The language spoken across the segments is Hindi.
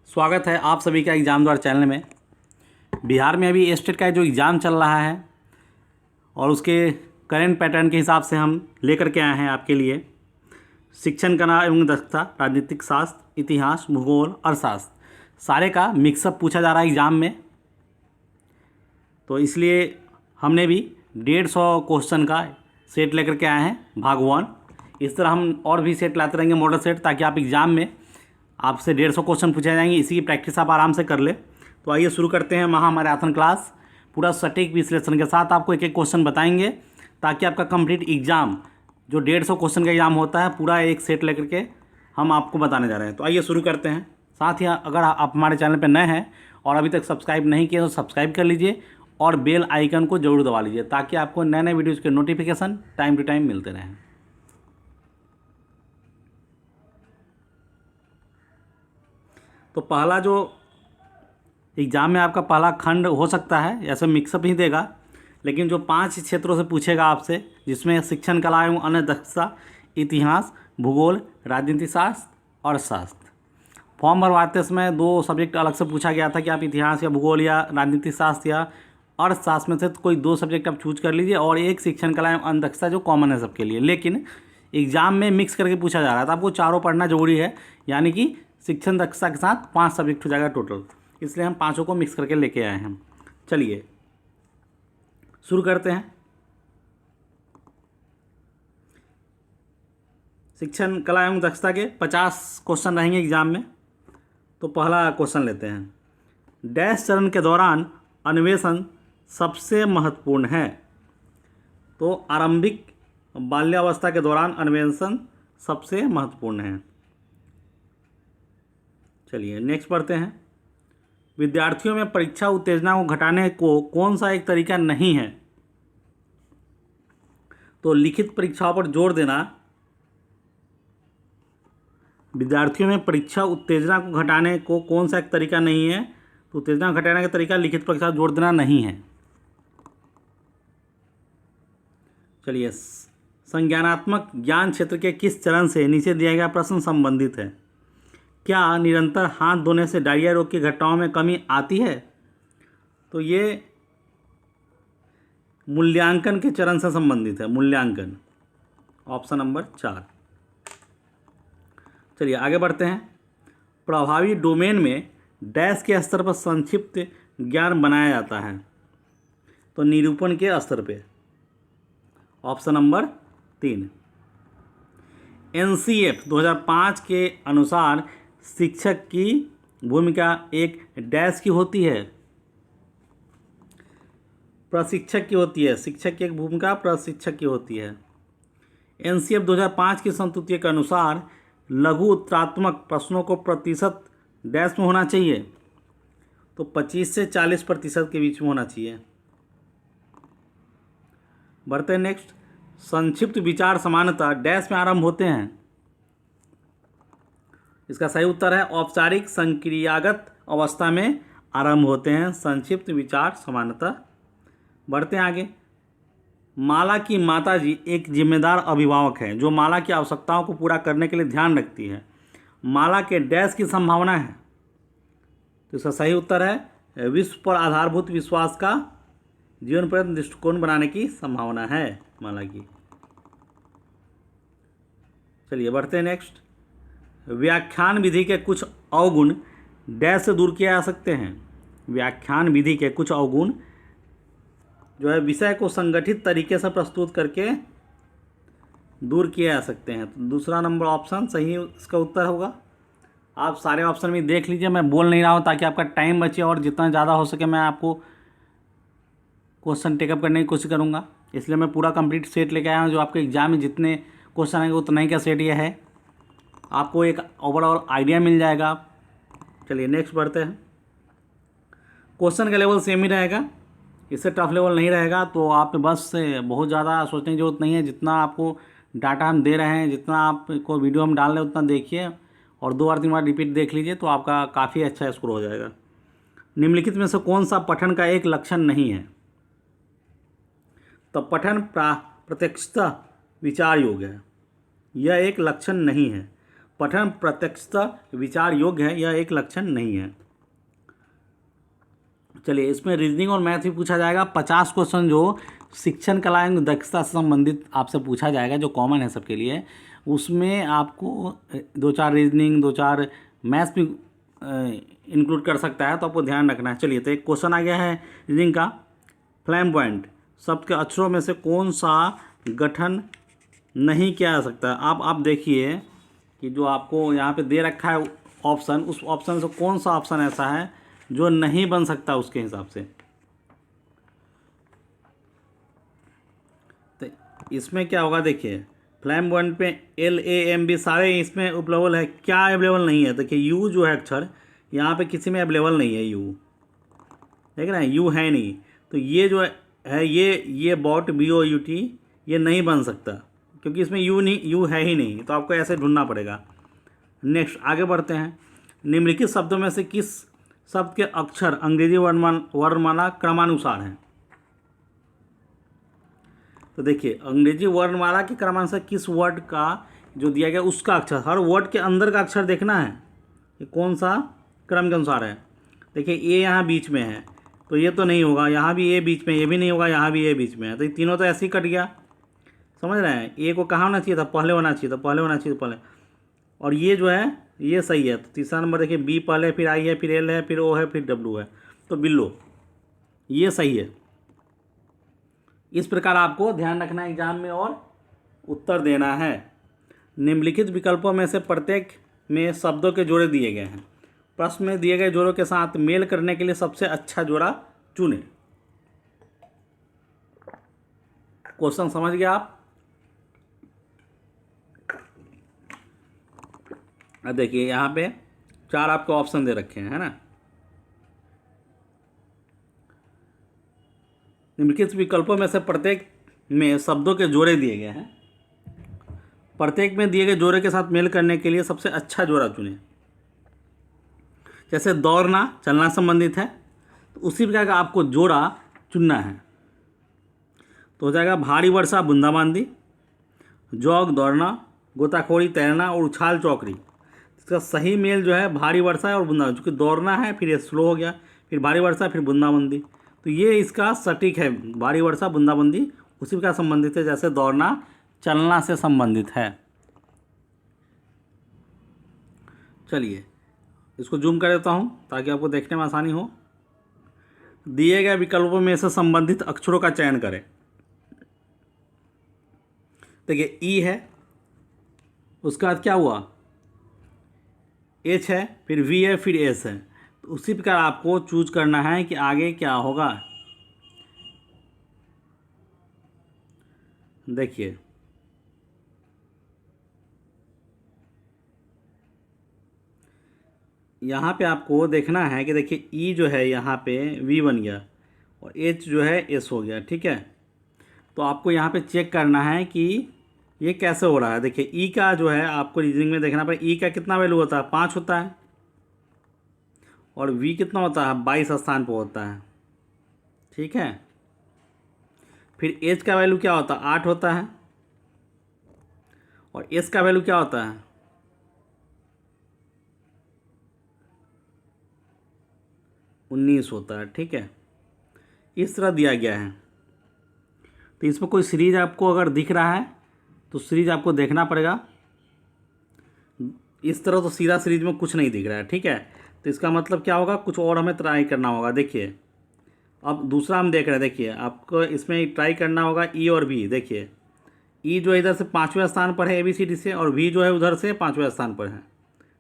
स्वागत है आप सभी का एग्ज़ाम द्वारा चैनल में। बिहार में अभी स्टेट का जो एग्ज़ाम चल रहा है और उसके करंट पैटर्न के हिसाब से हम लेकर के आए हैं आपके लिए शिक्षण कला एवं दक्षता, राजनीतिक शास्त्र, इतिहास, भूगोल, अर्थशास्त्र सारे का मिक्सअप पूछा जा रहा है एग्ज़ाम में। तो इसलिए हमने भी 150 क्वेश्चन का सेट लेकर के आए हैं भाग 1। इस तरह हम और भी सेट लाते रहेंगे मॉडल सेट, ताकि आप एग्ज़ाम में आपसे 150 क्वेश्चन पूछे जाएंगे। इसी की प्रैक्टिस आप आराम से कर ले। तो आइए शुरू करते हैं महामैराथन क्लास। पूरा सटीक विश्लेषण के साथ आपको एक एक क्वेश्चन बताएंगे, ताकि आपका कंप्लीट एग्ज़ाम जो 150 क्वेश्चन का एग्ज़ाम होता है पूरा एक सेट लेकर के हम आपको बताने जा रहे हैं। तो आइए शुरू करते हैं। साथ ही अगर आप हमारे चैनल पर नए हैं और अभी तक सब्सक्राइब नहीं किए तो सब्सक्राइब कर लीजिए और बेल आइकन को जरूर दबा लीजिए, ताकि आपको नए नए वीडियोज़ के नोटिफिकेशन टाइम टू टाइम मिलते रहें। तो पहला जो एग्ज़ाम में आपका पहला खंड हो सकता है, ऐसे मिक्सअप ही देगा, लेकिन जो 5 क्षेत्रों से पूछेगा आपसे, जिसमें शिक्षण कला एवं अन्य दक्षता, इतिहास, भूगोल, राजनीति शास्त्र और शास्त्र। फॉर्म भरवाते समय 2 सब्जेक्ट अलग से पूछा गया था कि आप इतिहास या भूगोल या राजनीति शास्त्र या अर्थशास्त्र में से कोई 2 सब्जेक्ट आप चूज कर लीजिए, और एक शिक्षण कला एवं अन्य दक्षता जो कॉमन है सबके लिए। लेकिन एग्ज़ाम में मिक्स करके पूछा जा रहा था, आपको चारों पढ़ना जरूरी है, यानी कि शिक्षण दक्षता के साथ 5 सब्जेक्ट हो जाएगा टोटल। इसलिए हम 5 को मिक्स करके लेके आए हैं। चलिए शुरू करते हैं। शिक्षण कला एवं दक्षता के 50 क्वेश्चन रहेंगे एग्जाम में। तो पहला क्वेश्चन लेते हैं। डैश चरण के दौरान अन्वेषण सबसे महत्वपूर्ण है। तो आरंभिक बाल्यावस्था के दौरान अन्वेषण सबसे महत्वपूर्ण है। चलिए नेक्स्ट पढ़ते हैं। विद्यार्थियों में परीक्षा उत्तेजना को घटाने को कौन सा एक तरीका नहीं है? तो लिखित परीक्षाओं पर जोर देना। विद्यार्थियों में परीक्षा उत्तेजना को घटाने को कौन सा एक तरीका नहीं है? तो उत्तेजना को घटाने का तरीका लिखित परीक्षा पर जोर देना नहीं है। चलिए, संज्ञानात्मक ज्ञान क्षेत्र के किस चरण से नीचे दिया गया प्रश्न संबंधित है? क्या निरंतर हाथ धोने से डायरिया रोग की घटनाओं में कमी आती है? तो ये मूल्यांकन के चरण से संबंधित है, मूल्यांकन, ऑप्शन नंबर 4। चलिए आगे बढ़ते हैं। प्रभावी डोमेन में डैश के स्तर पर संक्षिप्त ज्ञान बनाया जाता है। तो निरूपण के स्तर पे, ऑप्शन नंबर 3। NCF 2005 के अनुसार शिक्षक की भूमिका एक डैश की होती है, प्रशिक्षक की होती है। शिक्षक की एक भूमिका प्रशिक्षक की होती है। NCF 2005 की संस्तुति के अनुसार लघु उत्तरात्मक प्रश्नों को प्रतिशत डैश में होना चाहिए। तो 25 से 40% के बीच में होना चाहिए। बढ़ते हैं नेक्स्ट। संक्षिप्त विचार सामान्यतः डैश में आरंभ होते हैं। इसका सही उत्तर है औपचारिक संक्रियागत अवस्था में आरंभ होते हैं संक्षिप्त विचार सामान्यतः। बढ़ते हैं आगे। माला की माताजी एक जिम्मेदार अभिभावक है जो माला की आवश्यकताओं को पूरा करने के लिए ध्यान रखती है। माला के डैश की संभावना है। तो इसका सही उत्तर है विश्व पर आधारभूत विश्वास का जीवन पर्यंत दृष्टिकोण बनाने की संभावना है माला की। चलिए बढ़ते हैं नेक्स्ट। व्याख्यान विधि के कुछ अवगुण डैश से दूर किए जा सकते हैं। व्याख्यान विधि के कुछ अवगुण जो है विषय को संगठित तरीके से प्रस्तुत करके दूर किए जा सकते हैं। तो दूसरा नंबर ऑप्शन सही इसका उत्तर होगा। आप सारे ऑप्शन भी देख लीजिए, मैं बोल नहीं रहा हूँ ताकि आपका टाइम बचे, और जितना ज़्यादा हो सके मैं आपको क्वेश्चन टेकअप करने की कोशिश करूँगा। इसलिए मैं पूरा कंप्लीट सेट लेके आया हूँ। जो आपके एग्जाम में जितने क्वेश्चन आएंगे उतना ही का सेट ये है, आपको एक ओवरऑल आइडिया मिल जाएगा। चलिए नेक्स्ट बढ़ते हैं। क्वेश्चन का लेवल सेम ही रहेगा, इससे टफ लेवल नहीं रहेगा। तो आप बस से बहुत ज़्यादा सोचने की जरूरत नहीं है। जितना आपको डाटा हम दे रहे हैं, जितना आपको वीडियो हम डाल रहे हैं, उतना देखिए और 2 बार 3 बार रिपीट देख लीजिए, तो आपका काफ़ी अच्छा स्कोर हो जाएगा। निम्नलिखित में से कौन सा पठन का एक लक्षण नहीं है? तो पठन प्रत्यक्षतः विचार योग्य है, यह एक लक्षण नहीं है। पठन प्रत्यक्षतः विचार योग्य है, यह एक लक्षण नहीं है। चलिए, इसमें रीजनिंग और मैथ भी पूछा जाएगा। 50 क्वेश्चन जो शिक्षण कला एवं दक्षता से संबंधित आपसे पूछा जाएगा, जो कॉमन है सबके लिए। उसमें आपको 2-4 रीजनिंग, 2-4 मैथ्स भी इंक्लूड कर सकता है, तो आपको ध्यान रखना है। चलिए, तो एक क्वेश्चन आ गया है रीजनिंग का। फ्लैम्बॉयंट शब्द के अक्षरों में से कौन सा गठन नहीं किया जा सकता? आप देखिए कि जो आपको यहाँ पे दे रखा है ऑप्शन, उस ऑप्शन से कौन सा ऑप्शन ऐसा है जो नहीं बन सकता उसके हिसाब से। तो इसमें क्या होगा, देखिए फ्लैम्बॉयंट पे LAMB सारे इसमें अवेलेबल है। क्या अवेलेबल नहीं है? देखिए यू जो है अक्षर, यहाँ पे किसी में अवेलेबल नहीं है यू, देख रहे हैं, यू है नहीं। तो ये जो है ये बॉट BOUT ये नहीं बन सकता, क्योंकि इसमें यू है ही नहीं, तो आपको ऐसे ढूंढना पड़ेगा। नेक्स्ट आगे बढ़ते हैं। निम्नलिखित शब्दों में से किस शब्द के अक्षर अंग्रेजी वर्णमाला क्रमानुसार हैं? तो देखिए, अंग्रेजी वर्णमाला के क्रमानुसार किस वर्ड का जो दिया गया उसका अक्षर, हर वर्ड के अंदर का अक्षर देखना है कि कौन सा क्रम के अनुसार है। देखिए ए यहाँ बीच में है, तो ये तो नहीं होगा। यहाँ भी ए बीच में, ये भी नहीं होगा, यहाँ भी ए बीच में है, तो ये तीनों तो ऐसे ही कट गया। समझ रहे हैं? ए को कहाँ होना चाहिए था? पहले होना चाहिए था, पहले होना चाहिए था, पहले। और ये जो है ये सही है। तो तीसरा नंबर देखिए, बी पहले, फिर आई है, फिर एल है, फिर ओ है, फिर डब्ल्यू है, तो बिल्लो, ये सही है। इस प्रकार आपको ध्यान रखना है एग्जाम में और उत्तर देना है। निम्नलिखित विकल्पों में से प्रत्येक में शब्दों के जोड़े दिए गए हैं। प्रश्न में दिए गए जोड़ों के साथ मेल करने के लिए सबसे अच्छा जोड़ा चुनें। क्वेश्चन समझ गए आप? देखिए यहाँ पे 4 आपको ऑप्शन दे रखे हैं, है ना। निम्नलिखित विकल्पों में से प्रत्येक में शब्दों के जोड़े दिए गए हैं। प्रत्येक में दिए गए जोड़े के साथ मेल करने के लिए सबसे अच्छा जोड़ा चुनें। जैसे दौड़ना चलना संबंधित है, तो उसी प्रकार का आपको जोड़ा चुनना है। तो हो जाएगा भारी वर्षा बूंदाबांदी, जॉग दौड़ना, गोताखोरी तैरना और उछाल चौकड़ी। इसका सही मेल जो है भारी वर्षा है और बूंदाबांदी, क्योंकि दौड़ना है, फिर ये स्लो हो गया, फिर भारी वर्षा, फिर बूंदाबांदी, तो ये इसका सटीक है। भारी वर्षा बूंदाबांदी उसी प्रकार संबंधित है जैसे दौड़ना चलना से संबंधित है। चलिए इसको जूम कर देता हूँ ताकि आपको देखने में आसानी हो। दिए गए विकल्पों में से संबंधित अक्षरों का चयन करें। देखिए ई है, उसका बाद क्या हुआ, एच है, फिर वी है, फिर एस है। तो उसी प्रकार आपको चूज करना है कि आगे क्या होगा। देखिए यहाँ पे आपको देखना है कि देखिए ई जो है यहाँ पे वी बन गया और एच जो है एस हो गया, ठीक है। तो आपको यहाँ पे चेक करना है कि ये कैसे हो रहा है। देखिए ई का जो है आपको रीजनिंग में देखना पड़ेगा, ई का कितना वैल्यू होता है, 5 होता है, और वी कितना होता है, 22 स्थान पर होता है, ठीक है। फिर एच का वैल्यू क्या होता है, 8 होता है, और एस का वैल्यू क्या होता है, 19 होता है, ठीक है। इस तरह दिया गया है। तो इसमें कोई सीरीज आपको अगर दिख रहा है तो सीरीज आपको देखना पड़ेगा। इस तरह तो सीधा सीरीज में कुछ नहीं दिख रहा है, ठीक है। तो इसका मतलब क्या होगा, कुछ और हमें ट्राई करना होगा। देखिए अब दूसरा हम देख रहे हैं, देखिए आपको इसमें ट्राई करना होगा ई और वी। देखिए ई जो इधर से 5वें स्थान पर है ABCD से, और वी जो है उधर से 5वें स्थान पर है,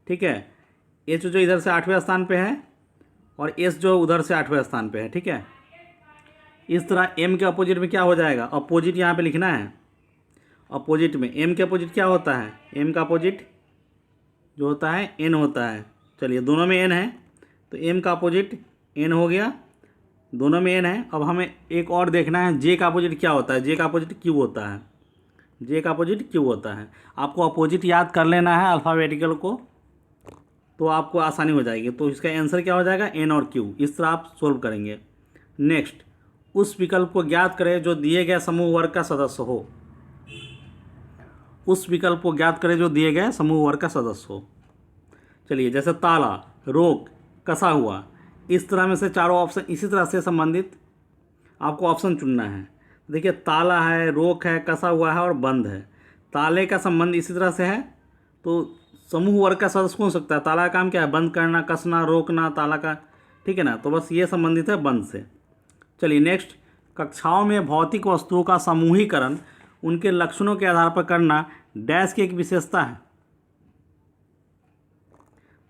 ठीक है। एच जो इधर से 8वें स्थान पर है, और एस जो उधर से 8वें स्थान पे है, ठीक है। इस तरह एम के अपोजिट में क्या हो जाएगा, अपोजिट यहाँ पे लिखना है। अपोजिट में एम के अपोजिट क्या होता है, एम का अपोजिट जो होता है एन होता है। चलिए दोनों में एन है, तो एम का अपोजिट एन हो गया, दोनों में एन है। अब हमें एक और देखना है, जे का अपोजिट क्या होता है, जे का अपोजिट क्यू होता है, जे का अपोजिट क्यू होता है। आपको अपोजिट याद कर लेना है अल्फ़ाबेटिकल को, तो आपको आसानी हो जाएगी। तो इसका आंसर क्या हो जाएगा, एन और क्यू। इस तरह आप सोल्व करेंगे। नेक्स्ट, उस विकल्प को ज्ञात करें जो दिए गए समूह वर्ग का सदस्य हो। उस विकल्प को ज्ञात करें जो दिए गए समूह वर्ग का सदस्य हो। चलिए, जैसे ताला, रोक, कसा हुआ, इस तरह में से चारों ऑप्शन इसी तरह से संबंधित आपको ऑप्शन चुनना है। देखिए, ताला है, रोक है, कसा हुआ है और बंद है। ताले का संबंध इसी तरह से है, तो समूह वर्ग का सदस्य कौन हो सकता है? ताला का काम क्या है? बंद करना, कसना, रोकना, ताला का, ठीक है ना। तो बस ये संबंधित है बंद से। चलिए नेक्स्ट, कक्षाओं में भौतिक वस्तुओं का समूहीकरण उनके लक्षणों के आधार पर करना डैश की एक विशेषता है।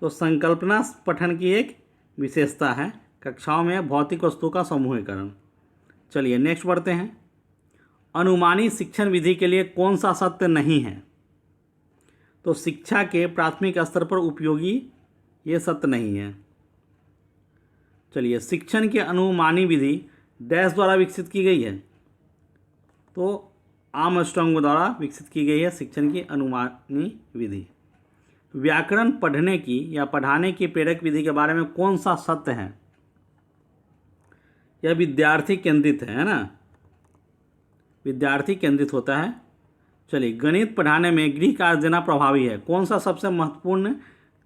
तो संकल्पना पठन की एक विशेषता है कक्षाओं में भौतिक वस्तुओं का समूहीकरण। चलिए नेक्स्ट बढ़ते हैं। अनुमानी शिक्षण विधि के लिए कौन सा सत्य नहीं है? तो शिक्षा के प्राथमिक स्तर पर उपयोगी ये सत्य नहीं है। चलिए, शिक्षण की अनुमानी विधि डैश द्वारा विकसित की गई है। तो आर्मस्ट्रांग द्वारा विकसित की गई है शिक्षण की अनुमानी विधि। व्याकरण पढ़ने की या पढ़ाने की प्रेरक विधि के बारे में कौन सा सत्य है? यह विद्यार्थी केंद्रित है ना, विद्यार्थी केंद्रित होता है। चलिए, गणित पढ़ाने में गृह कार्य देना प्रभावी है। कौन सा सबसे महत्वपूर्ण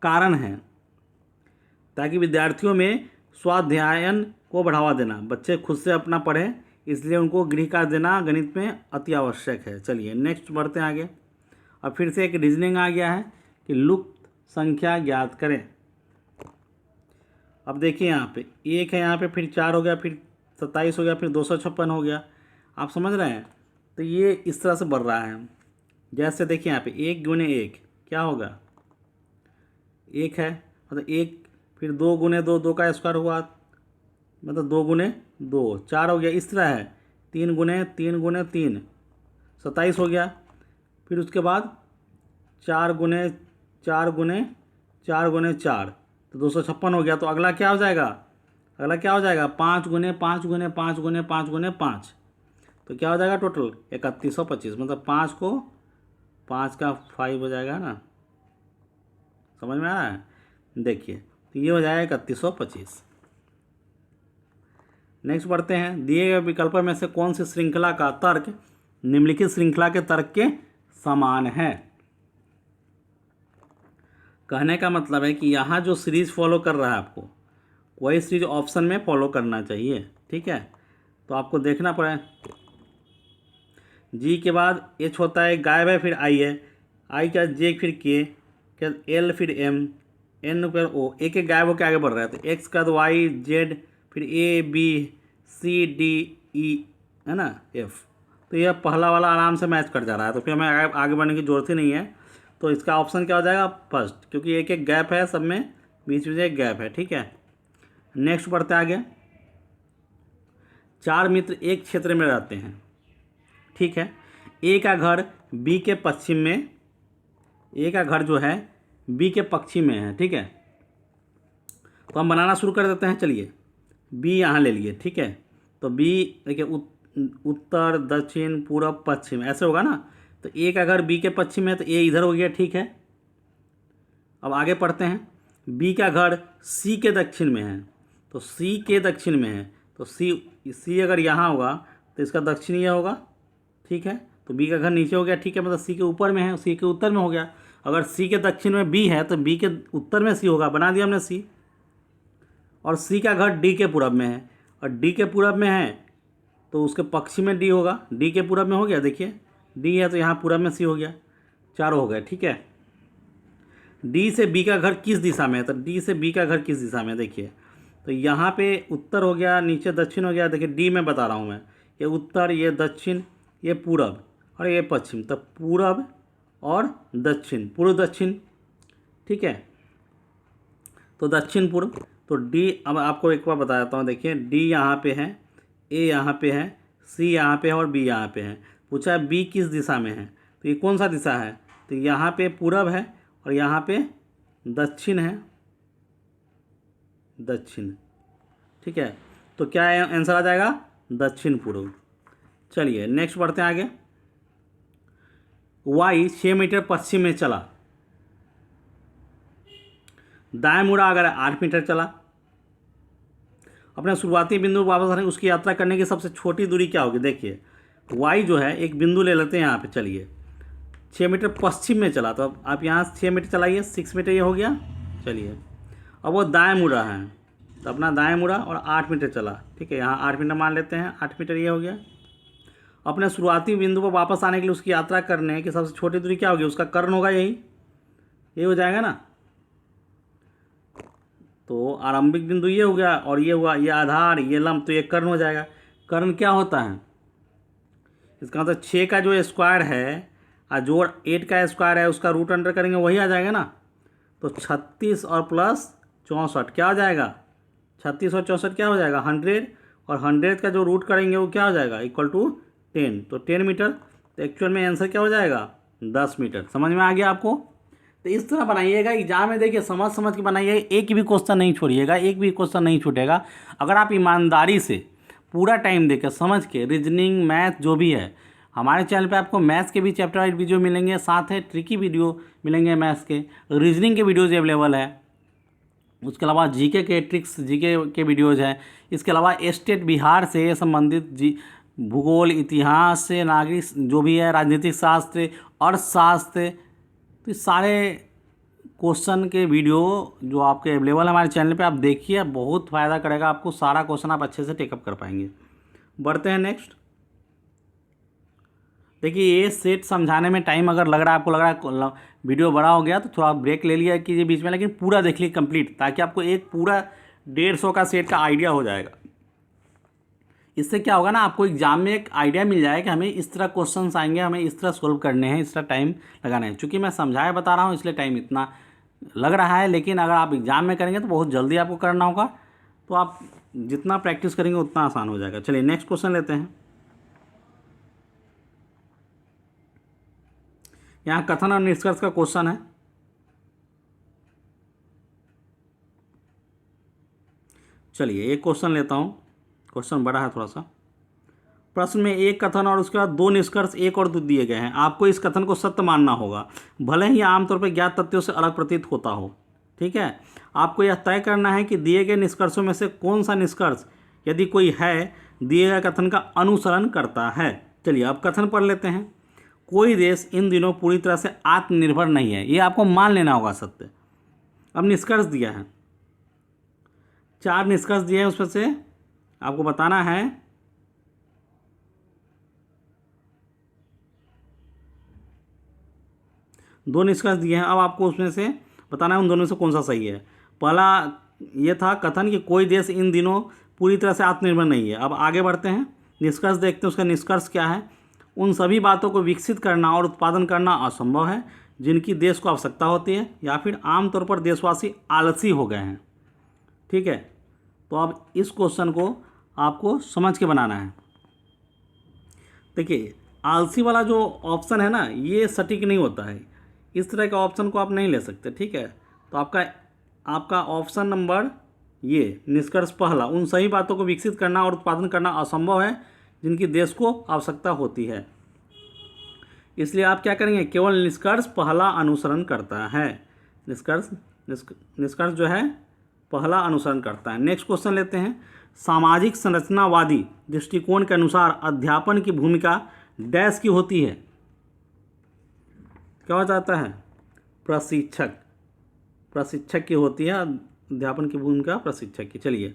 कारण है? ताकि विद्यार्थियों में स्वाध्यायन को बढ़ावा देना, बच्चे खुद से अपना पढ़ें, इसलिए उनको गृह कार्य देना गणित में अति आवश्यक है। चलिए नेक्स्ट बढ़ते हैं आगे। अब फिर से एक रीजनिंग आ गया है कि लुप्त संख्या ज्ञात करें। अब देखिए, यहाँ पे 1 है, यहाँ पे फिर 4 हो गया, फिर 27 हो गया, फिर 256 हो गया। आप समझ रहे हैं? तो ये इस तरह से बढ़ रहा है। जैसे देखिए यहाँ पे 1 गुने 1 क्या होगा? 1 है, मतलब 1, फिर 2 गुने 2, 2 का स्क्वायर हुआ, मतलब 2 गुने 2, 4 हो गया। इस तरह है 3 गुने 3 गुने 3, 27 हो गया। फिर उसके बाद 4 गुने 4 गुने 4 गुने 4, तो 256 हो गया। तो अगला क्या हो जाएगा? अगला क्या हो जाएगा? 5 गुने 5 गुने 5 गुने 5 गुने 5, तो क्या हो जाएगा टोटल? 3125। मतलब 5 को 5 का 5 हो जाएगा ना, समझ में आ रहा है? देखिए, तो ये हो जाएगा 3125। नेक्स्ट बढ़ते हैं। दिए गए विकल्पों में से कौन सी श्रृंखला का तर्क निम्नलिखित श्रृंखला के तर्क के समान है? कहने का मतलब है कि यहाँ जो सीरीज फॉलो कर रहा है आपको, वही सीरीज ऑप्शन में फॉलो करना चाहिए, ठीक है। तो आपको देखना पड़े, जी के बाद एच होता है, गायब है, फिर आई है, आई का जे, फिर के, क्या एल, फिर एम, एन पर ओ, एक एक गायब होकर आगे बढ़ रहा है। तो एक्स का वाई, जेड, फिर A B C D E, है ना, एफ। तो यह पहला वाला आराम से मैच कर जा रहा है, तो फिर हमें आगे बढ़ने की जरूरत ही नहीं है। तो इसका ऑप्शन क्या हो जाएगा? फर्स्ट, क्योंकि एक एक गैप है, सब में बीच में एक गैप है, ठीक है। नेक्स्ट बढ़ते आगे। 4 मित्र एक क्षेत्र में रहते हैं, ठीक है। ए का घर बी के पश्चिम में, ए का घर जो है बी के पश्चिम में है, ठीक है। तो हम बनाना शुरू कर देते हैं। चलिए, बी यहाँ ले लिए, ठीक है। तो बी देखिए, उत्तर, दक्षिण, पूरब, पश्चिम, ऐसे होगा ना। तो ए का घर बी के पश्चिम में, तो ए इधर हो गया, ठीक है। अब आगे पढ़ते हैं। बी का घर सी के दक्षिण में है, तो सी के दक्षिण में है, तो सी अगर यहाँ होगा तो इसका दक्षिण ये होगा, ठीक है। तो बी का घर नीचे हो गया, ठीक है, मतलब सी के ऊपर में है, सी के उत्तर में हो गया। अगर सी के दक्षिण में बी है तो बी के उत्तर में सी होगा, बना दिया हमने सी। और सी का घर डी के पूरब में है, और डी के पूरब में है तो उसके पश्चिम में डी होगा, डी के पूरब में हो गया। देखिए, डी है तो यहाँ पूरब में सी हो गया, चारों हो गए, ठीक है। डी से बी का घर किस दिशा में है? तो डी से बी का घर किस दिशा में? देखिए, तो यहाँ पे उत्तर हो गया, नीचे दक्षिण हो गया। देखिए, डी में बता रहा हूँ मैं, ये उत्तर, ये दक्षिण, ये पूरब और ये पश्चिम। तो पूरब और दक्षिण, पूर्व दक्षिण, ठीक है। तो दक्षिण पूर्व, तो डी, अब आपको एक बार बता देता हूँ। देखिए, डी यहाँ पे है, ए यहाँ पे है, सी यहाँ पे है और बी यहाँ पे है। पूछा है बी किस दिशा में है, तो ये कौन सा दिशा है? तो यहाँ पे पूरब है और यहाँ पे दक्षिण है, दक्षिण, ठीक है। तो क्या आंसर आ जाएगा? दक्षिण पूर्व। चलिए नेक्स्ट बढ़ते हैं आगे। वाई 6 मीटर पश्चिम में चला, दाएं मुड़ा अगर 8 मीटर चला। अपने शुरुआती बिंदु वापस आने उसकी यात्रा करने की सबसे छोटी दूरी क्या होगी? देखिए, वाई जो है एक बिंदु ले लेते हैं यहाँ पे। चलिए, 6 मीटर पश्चिम में चला, तो अब आप यहाँ 6 मीटर चलाइए, 6 मीटर ये हो गया। चलिए अब वो दाएं मुड़ा है, तो अपना दाएं मुड़ा और 8 मीटर चला, ठीक है, यहाँ 8 मीटर मान लेते हैं, 8 मीटर ये हो गया। अपने शुरुआती बिंदु पर वापस आने के लिए उसकी यात्रा करने की सबसे छोटी दूरी क्या होगी, उसका कर्ण होगा, यही हो जाएगा ना। तो आरंभिक बिंदु ये हो गया और ये हुआ, ये आधार, ये लंब, तो ये कर्ण हो जाएगा। कर्ण क्या होता है, इसका मतलब 6 का जो स्क्वायर है और जोड़ 8 का स्क्वायर है उसका रूट अंडर करेंगे, वही आ जाएगा ना। तो 36 और प्लस 64 क्या हो जाएगा, 36 और 64 क्या हो जाएगा 100, और 100 का जो रूट करेंगे वो क्या हो जाएगा इक्वल टू 10, तो 10 मीटर। तो एक्चुअल में आंसर क्या हो जाएगा 10 मीटर। समझ में आ गया आपको। तो इस तरह बनाइएगा, एग्जाम में देखिए समझ समझ के बनाइएगा, एक भी क्वेश्चन नहीं छोड़िएगा, एक भी क्वेश्चन नहीं छूटेगा। अगर आप ईमानदारी से पूरा टाइम देकर समझ के, रीजनिंग मैथ जो भी है, हमारे चैनल पे आपको मैथ्स के भी चैप्टर वाइज वीडियो मिलेंगे, साथ है ट्रिकी वीडियो मिलेंगे मैथ्स के, रीजनिंग के वीडियोज़ अवेलेबल है, उसके अलावा जीके के ट्रिक्स, जीके के वीडियोज़ हैं, इसके अलावा स्टेट बिहार से संबंधित भूगोल, इतिहास से, नागरिक जो भी है, राजनीतिक शास्त्र, अर्थशास्त्र, तो सारे क्वेश्चन के वीडियो जो आपके अवेलेबल है हमारे चैनल पे, आप देखिए, बहुत फ़ायदा करेगा आपको, सारा क्वेश्चन आप अच्छे से टेकअप कर पाएंगे। बढ़ते हैं नेक्स्ट। देखिए ये सेट समझाने में टाइम अगर लग रहा है, आपको लग रहा है वीडियो बड़ा हो गया, तो थोड़ा ब्रेक ले लिया कीजिए बीच में, लेकिन पूरा देख लीजिए कंप्लीट, ताकि आपको एक पूरा 150 का सेट का आइडिया हो जाएगा। इससे क्या होगा ना, आपको एग्जाम में एक आइडिया मिल जाएगा कि हमें इस तरह क्वेश्चंस आएंगे, हमें इस तरह सोल्व करने हैं, इस तरह टाइम लगाना है। चूँकि मैं समझाया बता रहा हूँ इसलिए टाइम इतना लग रहा है, लेकिन अगर आप एग्ज़ाम में करेंगे तो बहुत जल्दी आपको करना होगा, तो आप जितना प्रैक्टिस करेंगे उतना आसान हो जाएगा। चलिए नेक्स्ट क्वेश्चन लेते हैं। यहाँ कथन और निष्कर्ष का क्वेश्चन है। चलिए एक क्वेश्चन लेता हूँ, क्वेश्चन बड़ा है थोड़ा सा। प्रश्न में एक कथन और उसके बाद 2 निष्कर्ष 1 और 2 दिए गए हैं। आपको इस कथन को सत्य मानना होगा, भले ही आमतौर पर ज्ञात तथ्यों से अलग प्रतीत होता हो। ठीक है, आपको यह तय करना है कि दिए गए निष्कर्षों में से कौन सा निष्कर्ष, यदि कोई है, दिए गए कथन का अनुसरण करता है। चलिए अब कथन पढ़ लेते हैं। कोई देश इन दिनों पूरी तरह से आत्मनिर्भर नहीं है, ये आपको मान लेना होगा सत्य। अब निष्कर्ष दिया है, 4 निष्कर्ष दिए हैं, उसमें से आपको बताना है दो निष्कर्ष दिए हैं। अब आपको उसमें से बताना है उन दोनों से कौन सा सही है। पहला ये था कथन कि कोई देश इन दिनों पूरी तरह से आत्मनिर्भर नहीं है। अब आगे बढ़ते हैं, निष्कर्ष देखते हैं उसका निष्कर्ष क्या है। उन सभी बातों को विकसित करना और उत्पादन करना असंभव है जिनकी देश को आवश्यकता होती है, या फिर आमतौर पर देशवासी आलसी हो गए हैं। ठीक है, तो अब इस क्वेश्चन को आपको समझ के बनाना है। देखिए आलसी वाला जो ऑप्शन है ना, ये सटीक नहीं होता है, इस तरह के ऑप्शन को आप नहीं ले सकते। ठीक है, तो आपका ऑप्शन नंबर ये निष्कर्ष पहला, उन सही बातों को विकसित करना और उत्पादन करना असंभव है जिनकी देश को आवश्यकता होती है। इसलिए आप क्या करेंगे, केवल निष्कर्ष पहला अनुसरण करता है। निष्कर्ष जो है पहला अनुसरण करता है। नेक्स्ट क्वेश्चन लेते हैं। सामाजिक संरचनावादी दृष्टिकोण के अनुसार अध्यापन की भूमिका डैश की होती है। क्या हो जाता है, प्रशिक्षक की होती है अध्यापन की भूमिका, प्रशिक्षक की। चलिए,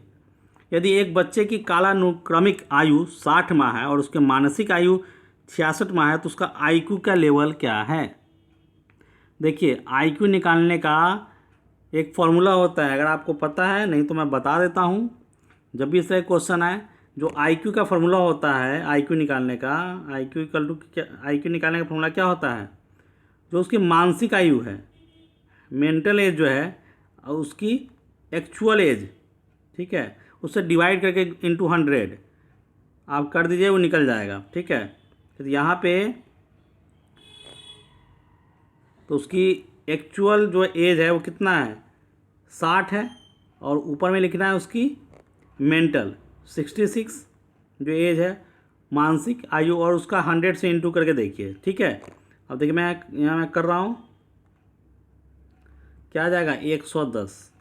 यदि एक बच्चे की कालानुक्रमिक आयु 60 माह है और उसके मानसिक आयु 66 माह है, तो उसका आईक्यू का लेवल क्या है। देखिए आईक्यू निकालने का एक फॉर्मूला होता है, अगर आपको पता है, नहीं तो मैं बता देता हूँ। जब भी इस तरह क्वेश्चन आए, जो आईक्यू का फॉर्मूला होता है आईक्यू निकालने का, आईक्यू इक्वल टू क्या, आईक्यू निकालने का फॉर्मूला क्या होता है, जो उसकी मानसिक आयु है, मेंटल एज जो है, और उसकी एक्चुअल एज, ठीक है, उससे डिवाइड करके इंटू 100 आप कर दीजिए, वो निकल जाएगा। ठीक है, तो यहाँ पे तो उसकी एक्चुअल जो एज है वो कितना है, 60 है, और ऊपर में लिखना है उसकी मेंटल 66 जो एज है, मानसिक आयु, और उसका 100 से इंटू करके देखिए। ठीक है, अब देखिए मैं यहाँ मैं कर रहा हूँ, क्या आ जाएगा 110,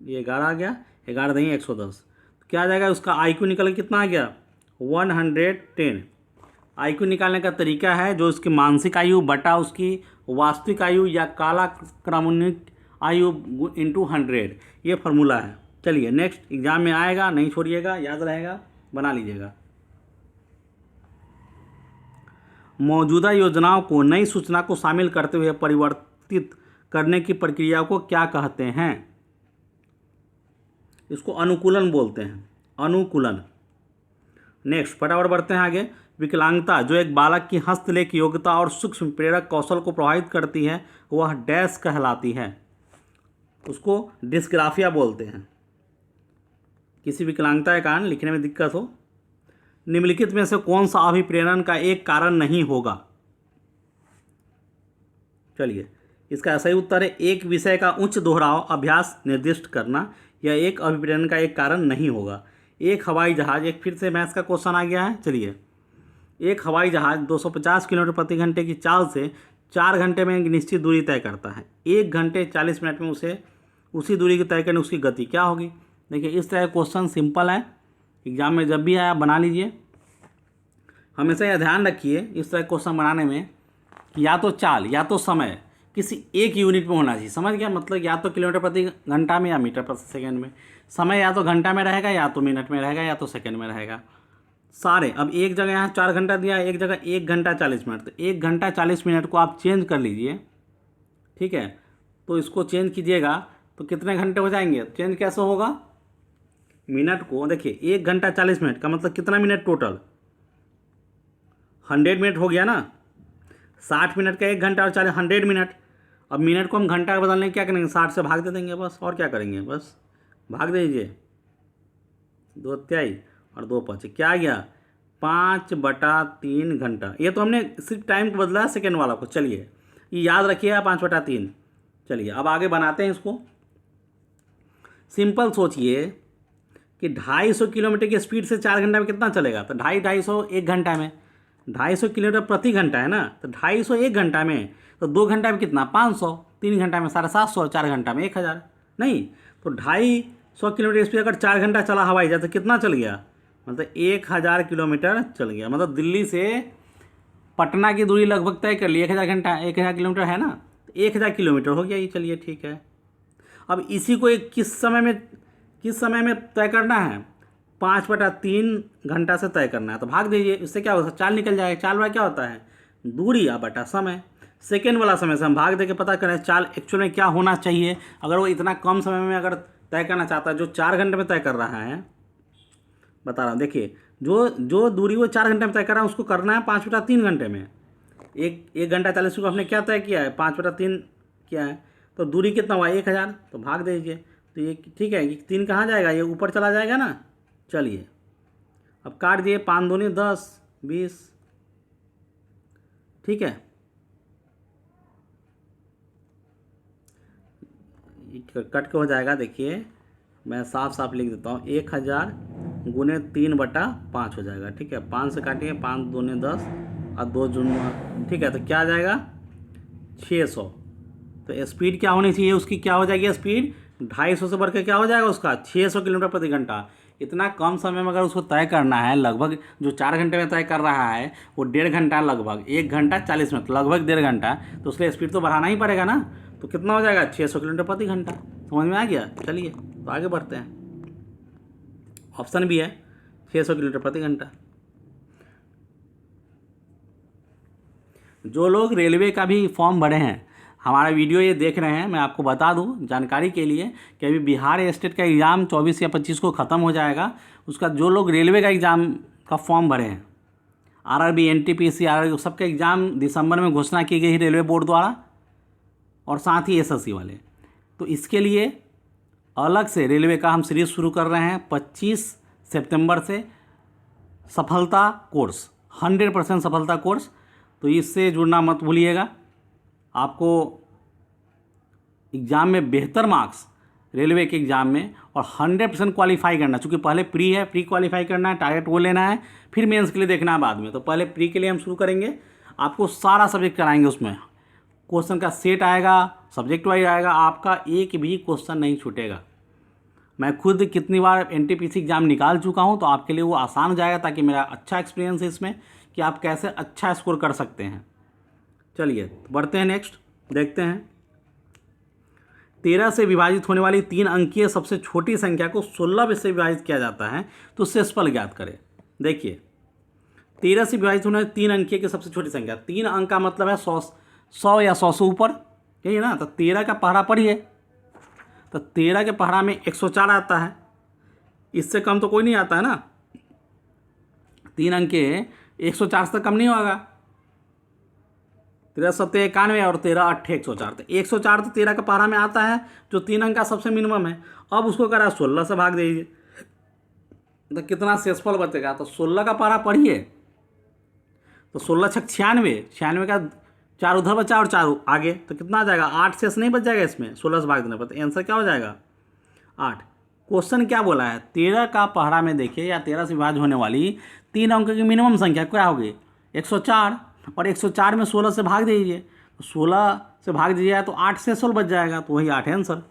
ये 11 आ गया, 11 नहीं 110, तो क्या आ जाएगा, उसका आईक्यू निकल के कितना आ गया 110। IQ निकालने का तरीका है जो इसकी मानसिक आयु बटा उसकी वास्तविक आयु या कालाक्रमणिक आयु इंटू 100, ये फार्मूला है। चलिए नेक्स्ट एग्जाम में आएगा, नहीं छोड़िएगा, याद रहेगा, बना लीजिएगा। मौजूदा योजनाओं को नई सूचना को शामिल करते हुए परिवर्तित करने की प्रक्रिया को क्या कहते हैं? इसको अनुकूलन बोलते हैं, अनुकूलन। नेक्स्ट फटाफट बढ़ते हैं आगे। विकलांगता जो एक बालक की हस्तलेख योग्यता और सूक्ष्म प्रेरक कौशल को प्रभावित करती है वह डैश कहलाती है। उसको डिस्ग्राफिया बोलते हैं। किसी विकलांगता के कारण लिखने में दिक्कत हो। निम्नलिखित में से कौन सा अभिप्रेरण का एक कारण नहीं होगा? चलिए इसका सही उत्तर है एक विषय का उच्च दोहराव अभ्यास निर्दिष्ट करना, यह एक अभिप्रेरण का एक कारण नहीं होगा। एक हवाई जहाज, एक फिर से मैथ्स का क्वेश्चन आ गया है। चलिए, एक हवाई जहाज 250 किलोमीटर प्रति घंटे की चाल से 4 घंटे में एक निश्चित दूरी तय करता है। 1 घंटे 40 मिनट में उसे उसी दूरी की तय करने उसकी गति क्या होगी? देखिए इस तरह क्वेश्चन सिंपल है, एग्जाम में जब भी आया बना लीजिए। हमेशा यह ध्यान रखिए इस तरह क्वेश्चन बनाने में कि या तो चाल या तो समय किसी एक यूनिट में होना चाहिए। समझ गया? मतलब या तो किलोमीटर प्रति घंटा में या मीटर प्रति सेकंड में। समय या तो घंटा में रहेगा या तो मिनट में रहेगा या तो सेकंड में रहेगा सारे। अब एक जगह यहाँ 4 घंटा दिया है, एक जगह 1 घंटा 40 मिनट, तो 1 घंटा 40 मिनट को आप चेंज कर लीजिए। ठीक है, तो इसको चेंज कीजिएगा तो कितने घंटे हो जाएंगे? चेंज कैसे होगा? मिनट को देखिए 1 घंटा 40 मिनट का मतलब कितना मिनट टोटल? 100 मिनट हो गया ना। 60 मिनट का 1 घंटा और 40 100 मिनट। अब मिनट को हम घंटा का बदलने क्या करेंगे? 60 से भाग दे देंगे बस, और क्या करेंगे? बस भाग दीजिए। 2 तिहाई और 2 पाँच क्या आ गया? 5/3 घंटा। ये तो हमने सिर्फ टाइम को बदला सेकेंड वाला को। चलिए ये याद रखिएगा 5/3। चलिए अब आगे बनाते हैं इसको। सिंपल सोचिए कि 250 किलोमीटर की स्पीड से 4 घंटा में कितना चलेगा? तो 250 1 घंटा में, 250 किलोमीटर प्रति घंटा है ना, तो 250 1 घंटा में, तो 2 घंटा में कितना? 500, 3 घंटा में 750, 4 घंटा में 1000। नहीं तो 250 किलोमीटर स्पीड अगर 4 घंटा चला हवाई जहाज तो कितना चल गया? मतलब 1000 किलोमीटर चल गया। मतलब दिल्ली से पटना की दूरी लगभग तय कर ली 1000 घंटा 1000 किलोमीटर है ना, तो 1000 किलोमीटर हो गया ये। चलिए ठीक है। अब इसी को एक किस समय में तय करना है? 5/3 घंटा से तय करना है। तो भाग दीजिए, इससे क्या होता है? चाल निकल जाएगा। चाल वाला क्या होता है? दूरी या बटा समय। सेकेंड वाला समय से हम भाग दे के पता करें चाल एक्चुअल में क्या होना चाहिए। अगर वो इतना कम समय में अगर तय करना चाहता है, जो 4 घंटे में तय कर रहा है, बता रहा हूँ देखिए, जो दूरी वो 4 घंटे में तय कर रहा है उसको करना है 5/3 घंटे में। 1 घंटा 40 को आपने क्या तय किया है? 5/3 किया है, तो दूरी कितना हुआ? 1000। तो भाग दीजिए, तो ये ठीक है। 3 कहाँ जाएगा? ये ऊपर चला जाएगा ना। चलिए अब काट दिए, 5 दूनी 10 20। ठीक है, कट के हो जाएगा। देखिए मैं साफ साफ लिख देता हूँ, 1000 गुने 3/5 हो जाएगा। ठीक है, 5 से काटिए, 5 दूनी 10 और 2 जून। ठीक है, तो क्या आ जाएगा? 600। तो स्पीड क्या होनी चाहिए उसकी? क्या हो जाएगी स्पीड? 250 से बढ़ के क्या हो जाएगा उसका? 600 किलोमीटर प्रति घंटा। इतना कम समय में अगर उसको तय करना है, लगभग जो 4 घंटे में तय कर रहा है वो 1.5 घंटा, लगभग 1 घंटा 40 मिनट, लगभग 1.5 घंटा, तो उसके स्पीड तो बढ़ाना ही पड़ेगा ना। तो कितना हो जाएगा? 600 किलोमीटर प्रति घंटा। समझ में आ गया? चलिए तो आगे बढ़ते हैं। ऑप्शन भी है 600 किलोमीटर प्रति घंटा। जो लोग रेलवे का भी फॉर्म भरे हैं, हमारा वीडियो ये देख रहे हैं, मैं आपको बता दूं जानकारी के लिए कि अभी बिहार स्टेट का एग्ज़ाम 24 या 25 को ख़त्म हो जाएगा। उसका जो लोग रेलवे का एग्ज़ाम का फॉर्म भरे हैं, आरआरबी, एनटीपीसी, आरआरबी, सबका एग्ज़ाम दिसंबर में घोषणा की गई है रेलवे बोर्ड द्वारा, और साथ ही एसएससी वाले। तो इसके लिए अलग से रेलवे का हम सीरीज़ शुरू कर रहे हैं 25 सितंबर से, सफलता कोर्स, 100% सफलता कोर्स। तो इससे जुड़ना मत भूलिएगा। आपको एग्ज़ाम में बेहतर मार्क्स, रेलवे के एग्ज़ाम में, और 100% क्वालिफाई करना, चूँकि पहले प्री है, प्री क्वालिफाई करना है, टारगेट वो लेना है, फिर मेंस के लिए देखना है बाद में। तो पहले प्री के लिए हम शुरू करेंगे। आपको सारा सब्जेक्ट कराएंगे, उसमें क्वेश्चन का सेट आएगा, सब्जेक्ट वाइज आएगा, आपका एक भी क्वेश्चन नहीं छूटेगा। मैं खुद कितनी बार एनटीपीसी एग्ज़ाम निकाल चुका हूँ, तो आपके लिए वो आसान हो जाएगा, ताकि मेरा अच्छा एक्सपीरियंस है इसमें, कि आप कैसे अच्छा स्कोर कर सकते हैं। चलिए बढ़ते हैं, नेक्स्ट देखते हैं। 13 से विभाजित होने वाली 3 अंकीय सबसे छोटी संख्या को 16 से विभाजित किया जाता है, तो शेषफल ज्ञात करें। देखिए 13 से विभाजित होने वाली 3 अंकीय की सबसे छोटी संख्या, 3 अंक का मतलब है 100 या 100 से ऊपर, यही है ना। तो 13 का पहाड़ा पढ़िए, तो 13 के पहाड़ा में 104 आता है, इससे कम तो कोई नहीं आता है ना। 3 अंक के 104 से कम नहीं होगा। 13 सत्ते 91 और 13 अट्ठे 104, तो 104 तो 13 का पहाड़ा में आता है, जो 3 अंक का सबसे मिनिमम है। अब उसको करा 16 से भाग दीजिए, तो कितना शेषफल बचेगा। तो 16 का पहाड़ा पढ़िए, तो 16 छक 96, 96 का 4 उधर बचा और 4 आगे, तो कितना आ जाएगा, 8 शेष नहीं बच जाएगा इसमें 16 से भाग देने पर। तो आंसर क्या हो जाएगा 8। क्वेश्चन क्या बोला है, 13 का पहाड़ा में देखिए या 13 से विभाज्य होने वाली 3 अंक की मिनिमम संख्या क्या होगी 104, और 104 में 16 से भाग दीजिए, तो 16 से भाग दीजिए तो 8 शेषफल बच जाएगा, तो वही 8 है आंसर।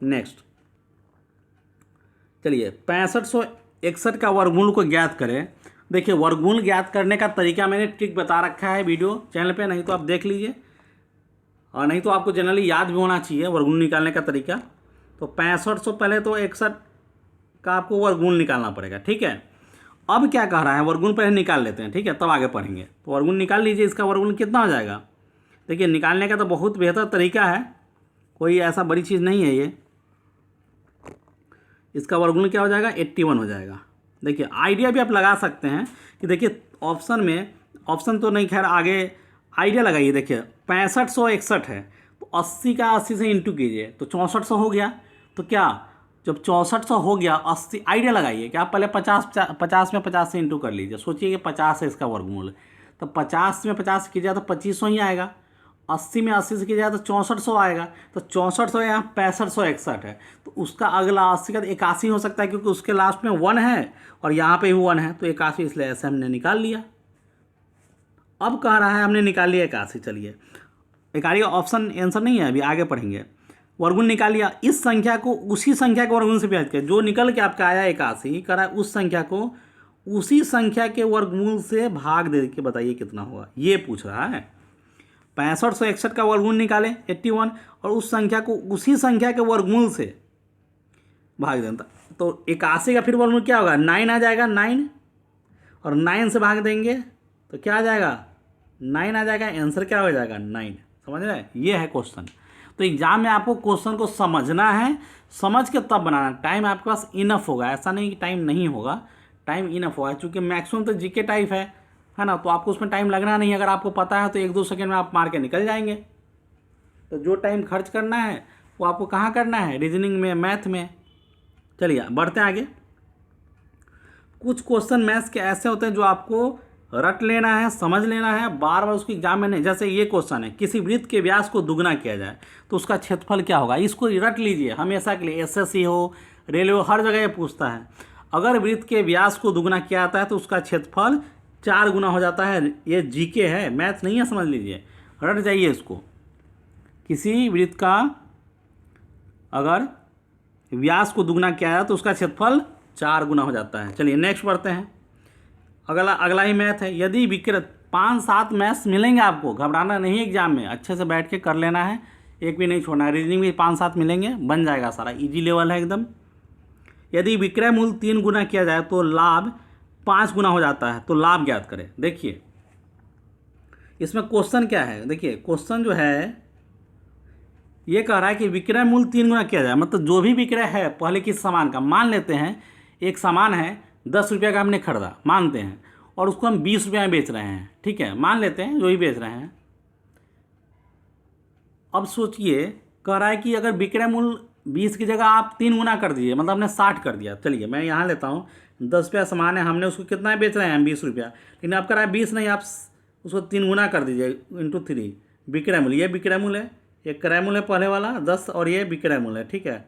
नेक्स्ट चलिए 6561 का वर्गमूल को ज्ञात करें। देखिए वर्गमूल ज्ञात करने का तरीका मैंने ट्रिक बता रखा है वीडियो चैनल पे, नहीं तो आप देख लीजिए, और नहीं तो आपको जनरली याद भी होना चाहिए वर्गमूल निकालने का तरीका। तो 6500 पहले तो 61 का आपको वर्गमूल निकालना पड़ेगा, ठीक है। अब क्या कह रहा है, वर्गमूल पहले निकाल लेते हैं, ठीक है, तब आगे पढ़ेंगे। तो वर्गमूल निकाल लीजिए, इसका वर्गमूल कितना हो जाएगा। देखिए निकालने का तो बहुत बेहतर तरीका है, कोई ऐसा बड़ी चीज़ नहीं है ये। इसका वर्गमूल क्या हो जाएगा 81 हो जाएगा। देखिए आइडिया भी आप लगा सकते हैं कि देखिए ऑप्शन में, ऑप्शन तो नहीं खैर आगे आइडिया लगाइए। देखिए 6561 है, तो 80 का 80 से इंटू कीजिए तो 6400 हो गया। तो क्या जब 6400 हो गया 80, आइडिया लगाइए कि आप पहले 50 में 50 से इंटू कर लीजिए। सोचिए कि 50 है इसका वर्गमूल, तो 50 में 50 कीजिए तो 2500 ही आएगा। 80 में 80 से किया जाए तो 6400 आएगा, तो 6400 यहाँ 6561 है, तो उसका अगला 80 का 81 हो सकता है, क्योंकि उसके लास्ट में 1 है और यहाँ पे भी 1 है, तो 81, इसलिए ऐसे हमने निकाल लिया। अब कह रहा है हमने निकाल लिया 81। चलिए 81 ऑप्शन आंसर नहीं है, अभी आगे पढ़ेंगे। वर्गमूल निकाल लिया, इस संख्या को उसी संख्या के वर्गमूल से विभाजित किया, जो निकल के आपका आया 81 कह रहा है उस संख्या को उसी संख्या के वर्गमूल से भाग दे के बताइए कितना होगा, ये पूछ रहा है। 6561 का वर्गमूल निकालें 81, और उस संख्या को उसी संख्या के वर्गमूल से भाग दें, तो 81 का फिर वर्गमूल क्या होगा 9 आ जाएगा, 9, और 9 से भाग देंगे तो क्या आ जाएगा 9 आ जाएगा, आंसर क्या हो जाएगा 9। समझ रहे हैं, ये है क्वेश्चन। तो एग्जाम में आपको क्वेश्चन को समझना है, समझ के तब बनाना। टाइम आपके पास इनफ होगा, ऐसा नहीं कि टाइम नहीं होगा, टाइम इनफ होगा, क्योंकि मैक्सिमम तो जीके टाइप है ना, तो आपको उसमें टाइम लगना नहीं। अगर आपको पता है तो 1-2 सेकंड में आप मार के निकल जाएंगे। तो जो टाइम खर्च करना है वो आपको कहाँ करना है, रीजनिंग में, मैथ में। चलिए बढ़ते हैं आगे। कुछ क्वेश्चन मैथ्स के ऐसे होते हैं जो आपको रट लेना है, समझ लेना है, बार बार उसको एग्जाम में नहीं। जैसे ये क्वेश्चन है, किसी वृत्त के व्यास को दुगना किया जाए तो उसका क्षेत्रफल क्या होगा। इसको रट लीजिए हमेशा के लिए, एसएससी हो, रेलवे हो, हर जगह ये पूछता है। अगर वृत्त के व्यास को दुगना किया जाता है तो उसका क्षेत्रफल 4 गुना हो जाता है। ये जीके है, मैथ नहीं है, समझ लीजिए, रट जाइए इसको। किसी वृत्त का अगर व्यास को दुगना किया जाए तो उसका क्षेत्रफल 4 गुना हो जाता है। चलिए नेक्स्ट बढ़ते हैं। अगला ही मैथ है। यदि विकृत 5-7 मैथ्स मिलेंगे आपको, घबराना नहीं, एग्जाम में अच्छे से बैठ के कर लेना है, एक भी नहीं छोड़ना है। रीजनिंग भी 5-7 मिलेंगे, बन जाएगा सारा, इजी लेवल है एकदम। यदि विक्रय मूल्य 3 गुना किया जाए तो लाभ 5 गुना हो जाता है, तो लाभ ज्ञात करें। देखिए इसमें क्वेश्चन क्या है, देखिए क्वेश्चन जो है ये कह रहा है कि विक्रय मूल्य 3 गुना किया जाए, मतलब जो भी विक्रय है पहले किस सामान का, मान लेते हैं एक सामान है 10 रुपये का हमने खरीदा, मानते हैं, और उसको हम 20 रुपये में बेच रहे हैं, ठीक है, मान लेते हैं जो ही बेच रहे हैं। अब सोचिए कह रहा है कि अगर विक्रय मूल्य 20 की जगह आप 3 गुना कर दीजिए, मतलब हमने 60 कर दिया। चलिए मैं यहाँ लेता हूँ, 10 रुपया सामान है, हमने उसको कितना बेच रहे हैं 20 रुपया, लेकिन आप कह रहा है 20 नहीं, आप उसको 3 गुना कर दीजिए इंटू 3। विक्रय मूल्य, ये विक्रय मूल्य है, ये क्रय मूल्य है पहले वाला 10, और ये विक्रय मूल्य है, ठीक है,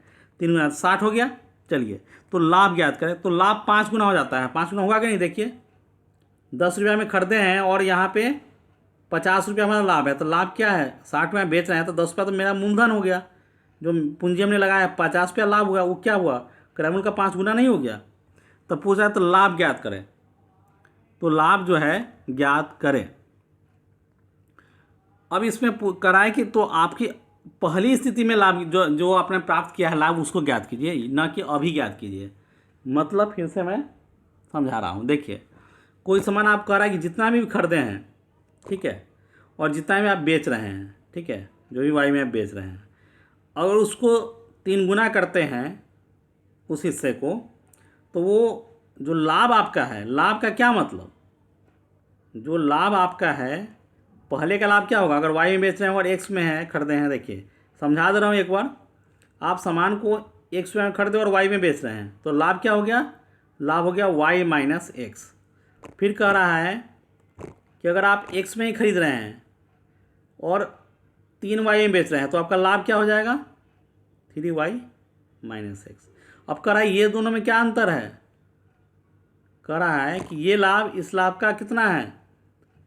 3 गुना 60 हो गया। चलिए तो लाभ ज्ञात करें, तो लाभ 5 गुना हो जाता है। 5 गुना होगा कि नहीं, देखिए 10 रुपया में खरीदे हैं और यहाँ पे 50 रुपया हमारा लाभ है, तो लाभ क्या है 60 में बेच रहे हैं, तो 10 रुपया तो मेरा मूलधन हो गया, जो पूंजी हमने लगाया 50 रुपया लाभ हुआ, वो क्या हुआ क्रय मूल्य का 5 गुना नहीं हो गया। तो पूछा है तो लाभ ज्ञात करें, तो लाभ जो है ज्ञात करें। अब इसमें कराए कि तो आपकी पहली स्थिति में लाभ जो जो आपने प्राप्त किया है लाभ उसको ज्ञात कीजिए, ना कि अभी ज्ञात कीजिए। मतलब फिर से मैं समझा रहा हूँ। देखिए, कोई सामान आप कह रहा है कि जितना भी खरीदे हैं, ठीक है, और जितना भी आप बेच रहे हैं, ठीक है, जो भी वाई में आप बेच रहे हैं, अगर उसको 3 गुना करते हैं उस हिस्से को, तो वो जो लाभ आपका है, लाभ का क्या मतलब, जो लाभ आपका है, पहले का लाभ क्या होगा, अगर वाई में बेच रहे हैं और एक्स में है खरीदे हैं। देखिए समझा दे रहा हूँ एक बार, आप सामान को एक्स में खरीदे और वाई में बेच रहे हैं, तो लाभ क्या हो गया, लाभ हो गया वाई माइनस एक्स। फिर कह रहा है कि अगर आप एक्स में ही खरीद रहे हैं और 3 वाई में बेच रहे हैं, तो आपका लाभ क्या हो जाएगा, 3y माइनस एक्स। अब कह रहा है ये दोनों में क्या अंतर है, कह रहा है कि ये लाभ इस लाभ का कितना है,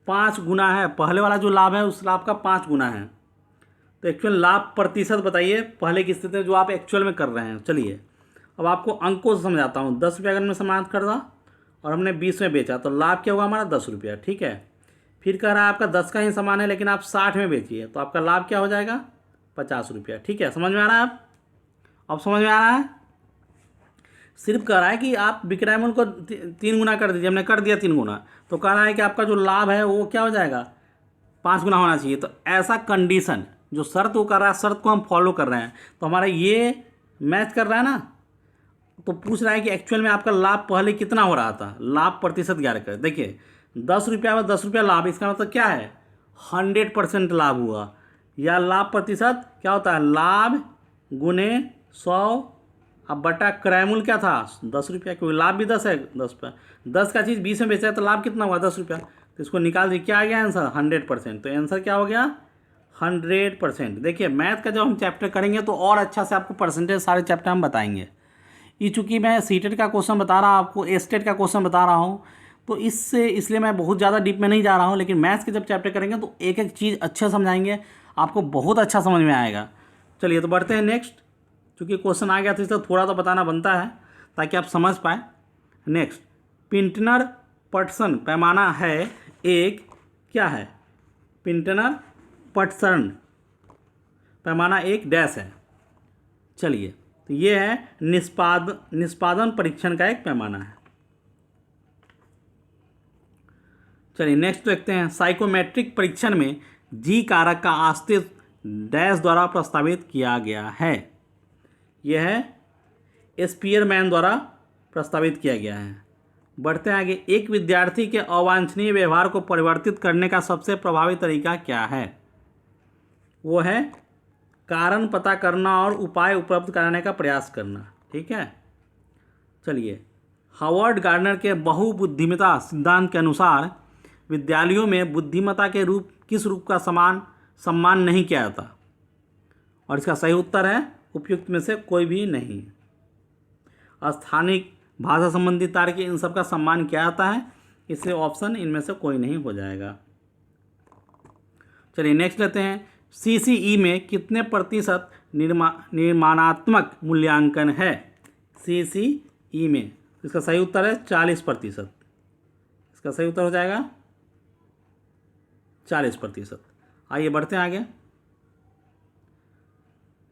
5 गुना है। पहले वाला जो लाभ है उस लाभ का 5 गुना है। तो एक्चुअल लाभ प्रतिशत बताइए पहले की स्थिति में जो आप एक्चुअल में कर रहे हैं। चलिए अब आपको अंकों से समझाता हूँ। 10 रुपये अगर मैं सामान खरीदा और हमने 20 में बेचा, तो लाभ क्या होगा हमारा, 10 रुपया, ठीक है। फिर कह रहा है आपका 10 का ही सामान है लेकिन आप 60 में बेचिए, तो आपका लाभ क्या हो जाएगा, 50 रुपया, ठीक है। समझ में आ रहा है अब समझ में आ रहा है। सिर्फ कह रहा है कि आप विक्रय मूल्य को 3 गुना कर दीजिए, हमने कर दिया 3 गुना, तो कह रहा है कि आपका जो लाभ है वो क्या हो जाएगा, 5 गुना होना चाहिए। तो ऐसा कंडीशन जो शर्त वो कर रहा है, शर्त को हम फॉलो कर रहे हैं, तो हमारा ये मैच कर रहा है ना। तो पूछ रहा है कि एक्चुअल में आपका लाभ पहले कितना हो रहा था, लाभ प्रतिशत ज्ञात करें। देखिए 10 रुपया में 10 रुपया लाभ, इसका मतलब क्या है, 100% लाभ हुआ। या लाभ प्रतिशत क्या होता है, लाभ गुने 100 अब बटा क्रय मूल्य क्या था, 10 रुपया, क्योंकि लाभ भी 10 है, 10 पर 10 का चीज़ 20 में बेचा है तो लाभ कितना हुआ, 10 रुपया। तो इसको निकाल दीजिए, क्या आ गया आंसर, 100%। तो आंसर क्या हो गया, 100%। देखिए मैथ का जब हम चैप्टर करेंगे तो और अच्छा से आपको परसेंटेज सारे चैप्टर हम बताएंगे। ये चूँकि मैं सीटेट का क्वेश्चन बता रहा हूँ आपको, एस्टेट का क्वेश्चन बता रहा हूँ, तो इसलिए मैं बहुत ज़्यादा डीप में नहीं जा रहा हूँ। लेकिन मैथ्स के जब चैप्टर करेंगे तो एक एक चीज़ अच्छा समझाएंगे, आपको बहुत अच्छा समझ में आएगा। चलिए तो बढ़ते हैं नेक्स्ट। चूँकि क्वेश्चन आ गया तो इसका थोड़ा तो बताना बनता है ताकि आप समझ पाए। नेक्स्ट, पिंटनर पटसन पैमाना है एक, क्या है, पिंटनर पटसन पैमाना एक डैश है। चलिए तो ये है निष्पादन परीक्षण का एक पैमाना है। चलिए नेक्स्ट देखते हैं, साइकोमेट्रिक परीक्षण में जी कारक का अस्तित्व डैश द्वारा प्रस्तावित किया गया है। यह है स्पीयरमैन द्वारा प्रस्तावित किया गया है। बढ़ते हैं आगे, एक विद्यार्थी के अवांछनीय व्यवहार को परिवर्तित करने का सबसे प्रभावी तरीका क्या है, वो है कारण पता करना और उपाय उपलब्ध कराने का प्रयास करना, ठीक है। चलिए, हावर्ड गार्डनर के बहुबुद्धिमत्ता सिद्धांत के अनुसार विद्यालयों में बुद्धिमत्ता के किस रूप का सम्मान नहीं किया जाता, और इसका सही उत्तर है उपयुक्त में से कोई भी नहीं। स्थानिक भाषा संबंधी तार्किक इन सब का सम्मान किया जाता है, इसलिए ऑप्शन इनमें से कोई नहीं हो जाएगा। चलिए नेक्स्ट लेते हैं, सीसीई में कितने प्रतिशत निर्माणात्मक मूल्यांकन है, सीसीई में इसका सही उत्तर है 40%। इसका सही उत्तर हो जाएगा 40%। आइए बढ़ते हैं आगे।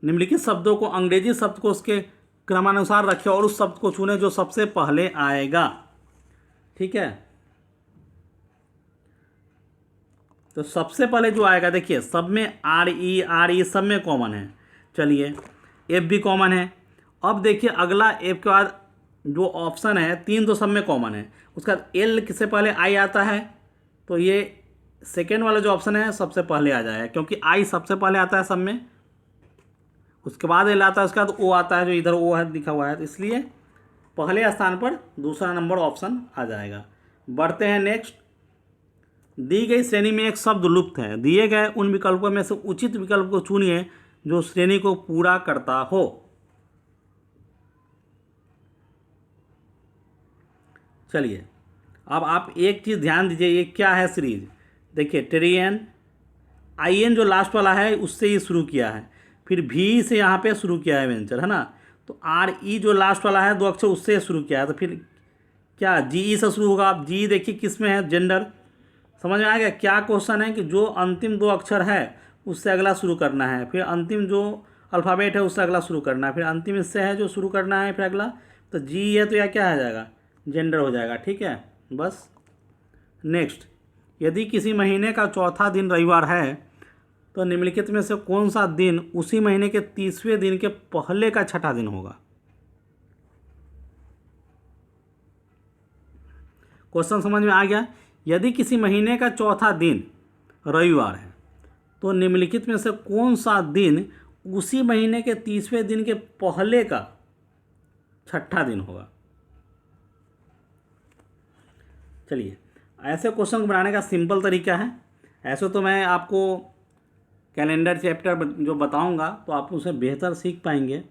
निम्नलिखित शब्दों को, अंग्रेजी शब्द को उसके क्रमानुसार रखें और उस शब्द को चुनें जो सबसे पहले आएगा, ठीक है। तो सबसे पहले जो आएगा, देखिए सब में आर ई सब में कॉमन है। चलिए एफ भी कॉमन है। अब देखिए अगला एफ के बाद जो ऑप्शन है 3 तो सब में कॉमन है, उसका एल किससे पहले आई आता है, तो ये सेकेंड वाला जो ऑप्शन है सबसे पहले आ जाएगा, क्योंकि आई सबसे पहले आता है सब में, उसके बाद एल आता है, उसके बाद ओ आता है, जो इधर ओ है लिखा हुआ है, तो इसलिए पहले स्थान पर दूसरा नंबर ऑप्शन आ जाएगा। बढ़ते हैं नेक्स्ट, दी गई श्रेणी में एक शब्द लुप्त है, दिए गए उन विकल्पों में से उचित विकल्प को चुनिए जो श्रेणी को पूरा करता हो। चलिए अब आप एक चीज़ ध्यान दीजिए, ये क्या है सीरीज, देखिए टेरियन, आईएन जो लास्ट वाला है उससे ही शुरू किया है, फिर भी से यहाँ पे शुरू किया है वेंचर, है ना। तो आर ई जो लास्ट वाला है 2 अक्षर उससे शुरू किया है, तो फिर क्या जीई से शुरू होगा। आप जी देखिए किस में है, जेंडर। समझ में आ गया क्या क्वेश्चन है कि जो अंतिम दो अक्षर है उससे अगला शुरू करना है, फिर अंतिम जो अल्फ़ाबेट है उससे अगला शुरू करना है, फिर अंतिम इससे है जो शुरू करना है, फिर अगला। तो जी है तो यह क्या आ जाएगा, जेंडर हो जाएगा। ठीक है, बस। नेक्स्ट, यदि किसी महीने का चौथा दिन रविवार है तो निम्नलिखित में से कौन सा दिन उसी महीने के 30वें दिन के पहले का छठा दिन होगा। क्वेश्चन समझ में आ गया। यदि किसी महीने का चौथा दिन रविवार है तो निम्नलिखित में से कौन सा दिन उसी महीने के 30वें दिन के पहले का छठा दिन होगा। चलिए, ऐसे क्वेश्चन को बनाने का सिंपल तरीका है। ऐसे तो मैं आपको कैलेंडर चैप्टर जो बताऊंगा तो आप उसे बेहतर सीख पाएंगे।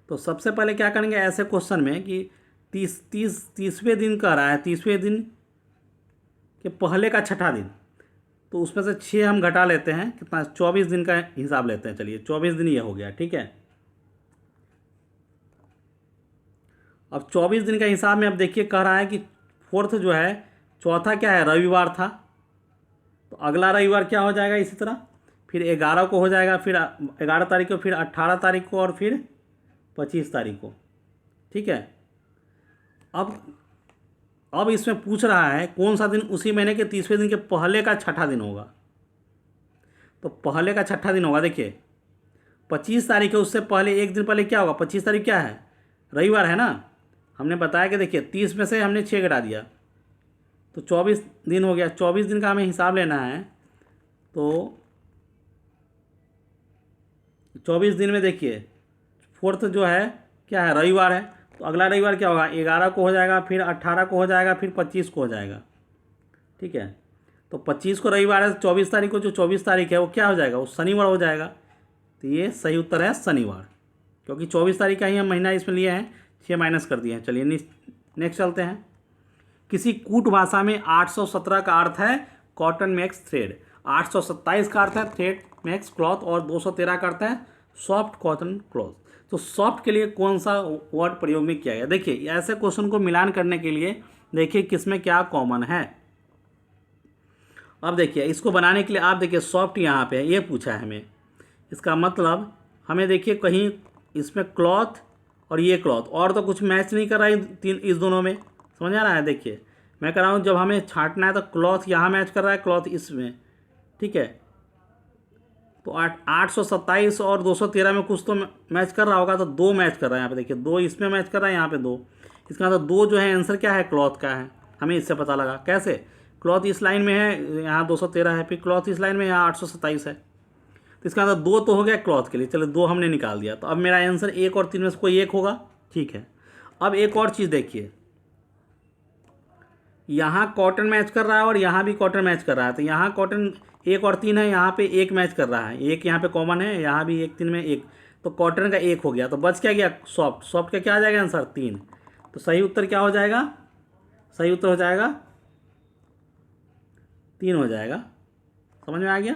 तो सबसे पहले क्या करेंगे ऐसे क्वेश्चन में कि 30वें दिन कह रहा है, 30वें दिन के पहले का छठा दिन, तो उसमें से 6 हम घटा लेते हैं, कितना 24 दिन का हिसाब लेते हैं। चलिए 24 दिन ये हो गया। ठीक है, अब 24 दिन का हिसाब में अब देखिए कह रहा है कि फोर्थ जो है, चौथा क्या है, रविवार था, तो अगला रविवार क्या हो जाएगा इसी तरह, फिर 11 को हो जाएगा, फिर 11 तारीख को, फिर 18 तारीख को, और फिर 25 तारीख को। ठीक है, अब इसमें पूछ रहा है कौन सा दिन उसी महीने के 30वें दिन के पहले का छठा दिन होगा। तो पहले का छठा दिन होगा, देखिए 25 तारीख है, उससे पहले एक दिन पहले क्या होगा, 25 तारीख क्या है, रविवार है ना। हमने बताया कि देखिए 30 में से हमने 6 घटा दिया तो 24 दिन हो गया। 24 दिन का हमें हिसाब लेना है, तो 24 दिन में देखिए फोर्थ जो है क्या है, रविवार है, तो अगला रविवार क्या होगा, 11 को हो जाएगा, फिर 18 को हो जाएगा, फिर 25 को हो जाएगा। ठीक है, तो 25 को रविवार है, तो 24 तारीख को जो 24 तारीख है वो क्या हो जाएगा, वो शनिवार हो जाएगा। तो ये सही उत्तर है शनिवार, क्योंकि 24 तारीख का ही हम महीना इसमें लिए हैं, 6 माइनस कर दिए हैं। चलिए नेक्स्ट चलते हैं। किसी कूट भाषा में 817 का अर्थ है कॉटन मेक्स थ्रेड, 827 का अर्थ है थ्रेड मेक्स क्लॉथ, और 213 का अर्थ है सॉफ्ट कॉटन क्लॉथ। तो सॉफ्ट के लिए कौन सा वर्ड प्रयोग में किया गया। देखिए ऐसे क्वेश्चन को मिलान करने के लिए देखिए किसमें क्या कॉमन है। अब देखिए इसको बनाने के लिए आप देखिए सॉफ्ट यहाँ पे है, ये पूछा है हमें, इसका मतलब हमें देखिए कहीं इसमें क्लॉथ और ये क्लॉथ और तो कुछ मैच नहीं कर रहा है तीन इस दोनों में। समझ आ रहा है, देखिए मैं कह रहा हूँ जब हमें छांटना है तो क्लॉथ यहाँ मैच कर रहा है, क्लॉथ इसमें। ठीक है, तो 827 और 213 में कुछ तो मैच कर रहा होगा, तो 2 मैच कर रहा है यहाँ पे। देखिए 2 इसमें मैच कर रहा है, यहाँ पे 2, इसका मतलब 2 जो है आंसर क्या है, क्लॉथ का है। हमें इससे पता लगा कैसे, क्लॉथ इस लाइन में है, यहाँ 213 है, फिर क्लॉथ इस लाइन में यहाँ 827 है, तो इसका मतलब 2 तो हो गया क्लॉथ के लिए। चलो 2 हमने निकाल दिया, तो अब मेरा आंसर 1 और 3 में से कोई एक होगा। ठीक है, अब एक और चीज़ देखिए, यहाँ कॉटन मैच कर रहा है और यहाँ भी कॉटन मैच कर रहा है, तो यहाँ कॉटन 1 और 3 है, यहाँ पे 1 मैच कर रहा है, एक यहाँ पे कॉमन है, यहाँ भी 1 3 में 1, तो कॉटन का 1 हो गया, तो बच क्या गया, सॉफ्ट। सॉफ्ट का क्या आ जाएगा आंसर 3। तो सही उत्तर क्या हो जाएगा, सही उत्तर हो जाएगा 3 हो जाएगा। समझ में आ गया।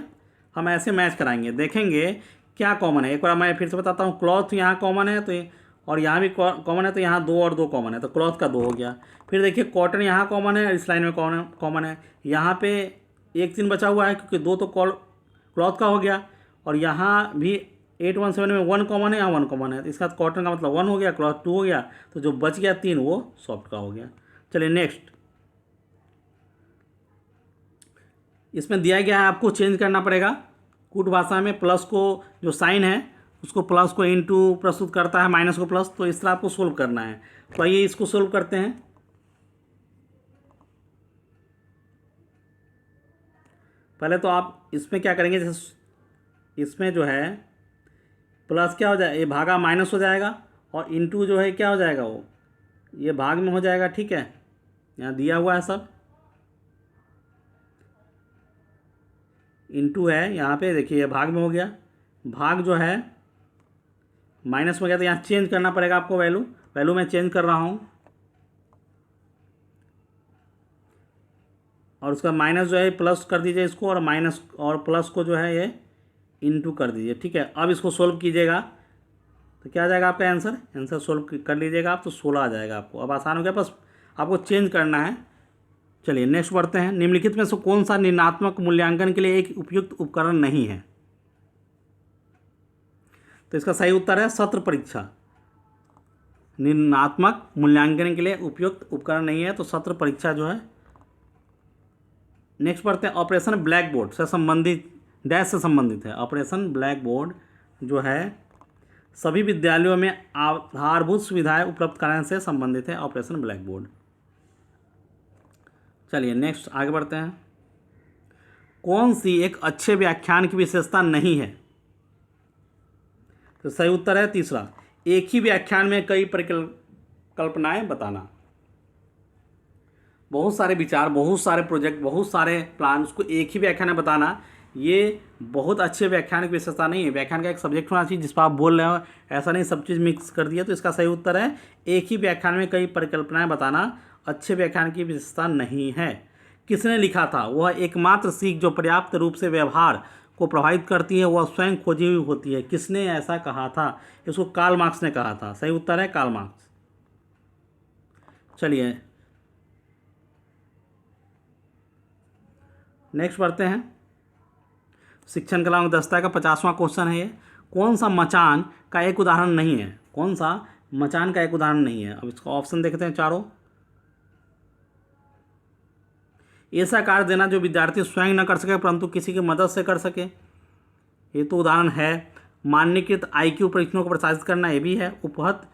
हम ऐसे मैच कराएंगे, देखेंगे क्या कॉमन है। एक बार मैं फिर से बताता हूँ, क्लॉथ यहाँ कॉमन है, तो और यहाँ भी कॉमन है, तो यहाँ 2 और 2 कॉमन है, तो क्लॉथ का 2 हो गया। फिर देखिए कॉटन यहाँ कॉमन है, इस लाइन में कॉमन है, यहाँ पे 1 3 बचा हुआ है क्योंकि 2 तो क्लॉथ का हो गया, और यहाँ भी 817 में 1 कॉमन है, यहाँ 1 कॉमन है, तो इसका कॉटन का मतलब 1 हो गया, क्लॉथ 2 हो गया, तो जो बच गया 3 वो सॉफ्ट का हो गया। चलिए नेक्स्ट, इसमें दिया गया है, आपको चेंज करना पड़ेगा। कूट भाषा में प्लस को जो साइन है उसको प्लस को इनटू प्रस्तुत करता है, माइनस को प्लस, तो इस तरह आपको सोल्व करना है। तो आइए इसको सोल्व करते हैं। पहले तो आप इसमें क्या करेंगे, जैसे इसमें जो है प्लस क्या हो जाएगा, ये भागा माइनस हो जाएगा, और इनटू जो है क्या हो जाएगा, वो ये भाग में हो जाएगा। ठीक है, यहाँ दिया हुआ है सब, इनटू है यहाँ पे, देखिए ये भाग में हो गया, भाग जो है माइनस में गया, तो यहाँ चेंज करना पड़ेगा आपको, वैल्यू मैं चेंज कर रहा हूँ, और उसका माइनस जो है प्लस कर दीजिए इसको, और माइनस और प्लस को जो है ये इनटू कर दीजिए। ठीक है, अब इसको सोल्व कीजिएगा। तो क्या आ जाएगा आपका आंसर? आंसर सोल्व कर लीजिएगा आप, तो 16 आ जाएगा आपको। अब आसान हो गया, बस आपको चेंज करना है। चलिए नेक्स्ट बढ़ते हैं। निम्नलिखित में से कौन सा निर्णयात्मक मूल्यांकन के लिए एक उपयुक्त उपकरण नहीं है? तो इसका सही उत्तर है सत्र परीक्षा। निर्णयात्मक मूल्यांकन के लिए उपयुक्त उपकरण नहीं है, तो सत्र परीक्षा जो है। नेक्स्ट पढ़ते हैं। ऑपरेशन ब्लैक बोर्ड से संबंधित डैश से संबंधित है। ऑपरेशन ब्लैक बोर्ड जो है सभी विद्यालयों में आधारभूत सुविधाएं उपलब्ध कराने से संबंधित है। Operation black board. चलिए नेक्स्ट आगे बढ़ते हैं। कौन सी एक अच्छे व्याख्यान की विशेषता नहीं है? तो सही उत्तर है तीसरा, एक ही व्याख्यान में कई परिकल्पनाएं बताना। बहुत सारे विचार, बहुत सारे प्रोजेक्ट, बहुत सारे प्लान, उसको एक ही व्याख्यान में बताना, ये बहुत अच्छे व्याख्यान की विशेषता नहीं है। व्याख्यान का एक सब्जेक्ट होना चाहिए जिस पर आप बोल रहे हो, ऐसा नहीं सब चीज़ मिक्स कर दिया। तो इसका सही उत्तर है एक ही व्याख्यान में कई परिकल्पनाएं बताना अच्छे व्याख्यान की विशेषता नहीं है। किसने लिखा था? वह एकमात्र सीख जो पर्याप्त रूप से व्यवहार को प्रभावित करती है वह स्वयं खोजी हुई होती है। किसने ऐसा कहा था? इसको कार्ल मार्क्स ने कहा था। सही उत्तर है कार्ल मार्क्स। चलिए नेक्स्ट बढ़ते हैं। शिक्षण कला में दस्ता का 50वां क्वेश्चन है ये। कौन सा मचान का एक उदाहरण नहीं है? कौन सा मचान का एक उदाहरण नहीं है? अब इसका ऑप्शन देखते हैं चारों। ऐसा कार्य देना जो विद्यार्थी स्वयं न कर सके परंतु किसी की मदद से कर सके, ये तो उदाहरण है। मान्यकृत IQ परीक्षणों को प्रसारित करना, ये भी है। उपहत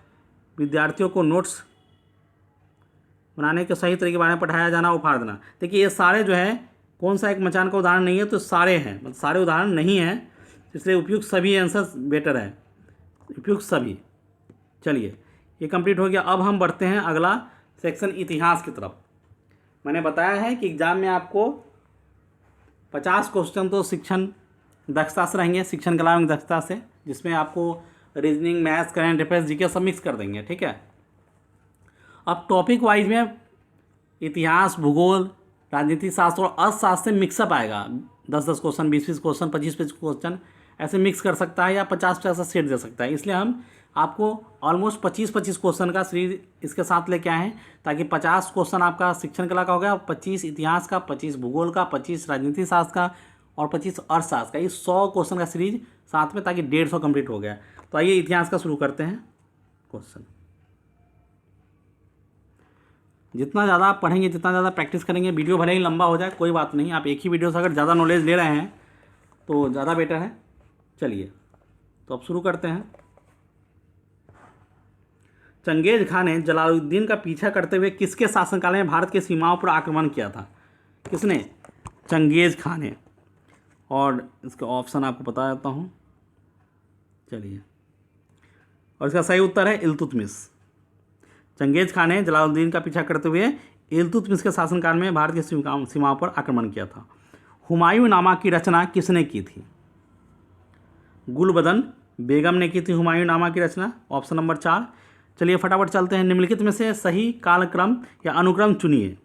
विद्यार्थियों को नोट्स बनाने के सही तरीके के बारे में पढ़ाया जाना, उपहार देना। देखिए ये सारे जो है कौन सा एक मचान का उदाहरण नहीं है? तो सारे हैं, मतलब सारे उदाहरण नहीं हैं, इसलिए उपयुक्त सभी आंसर बेटर है, उपयुक्त सभी। चलिए ये कंप्लीट हो गया। अब हम बढ़ते हैं अगला सेक्शन इतिहास की तरफ। मैंने बताया है कि एग्जाम में आपको 50 क्वेश्चन तो शिक्षण दक्षता से रहेंगे, शिक्षण कला में दक्षता से, जिसमें आपको reasoning, maths, current affairs, GK सब मिक्स कर देंगे, ठीक है। अब टॉपिक वाइज में इतिहास, भूगोल, राजनीति शास्त्र और अर्थशास्त्र से मिक्सअप आएगा। 10-10 क्वेश्चन, 20-20 क्वेश्चन, 25-25 क्वेश्चन ऐसे मिक्स कर सकता है, या 50-50 सेट दे सकता है। इसलिए हम आपको ऑलमोस्ट 25-25 क्वेश्चन का सीरीज इसके साथ लेके आए हैं, ताकि 50 क्वेश्चन आपका शिक्षण कला का हो गया, 25 इतिहास का, 25 भूगोल का, 25 राजनीति शास्त्र का और 25 अर्थशास्त्र का। ये 100 क्वेश्चन का सीरीज साथ में, ताकि 150 कंप्लीट हो गया। तो आइए इतिहास का शुरू करते हैं क्वेश्चन। जितना ज़्यादा आप पढ़ेंगे, जितना ज़्यादा प्रैक्टिस करेंगे, वीडियो भले ही लंबा हो जाए कोई बात नहीं, आप एक ही वीडियो से अगर ज़्यादा नॉलेज ले रहे हैं तो ज़्यादा बेटर है। चलिए तो अब शुरू करते हैं। चंगेज खान ने जलालुद्दीन का पीछा करते हुए किसके शासनकाल में भारत की सीमाओं पर आक्रमण किया था? किसने? चंगेज खान ने। और इसका ऑप्शन आपको बता देता हूँ। चलिए, और इसका सही उत्तर है इल्तुतमिश। चंगेज खान ने जलालुद्दीन का पीछा करते हुए इल्तुतमिश के शासनकाल में भारत की सीमाओं पर आक्रमण किया था। हुमायूं नामा की रचना किसने की थी? गुलबदन बेगम ने की थी हुमायूं नामा की रचना, ऑप्शन नंबर 4। चलिए फटाफट चलते हैं। निम्नलिखित में से सही कालक्रम या अनुक्रम चुनिए।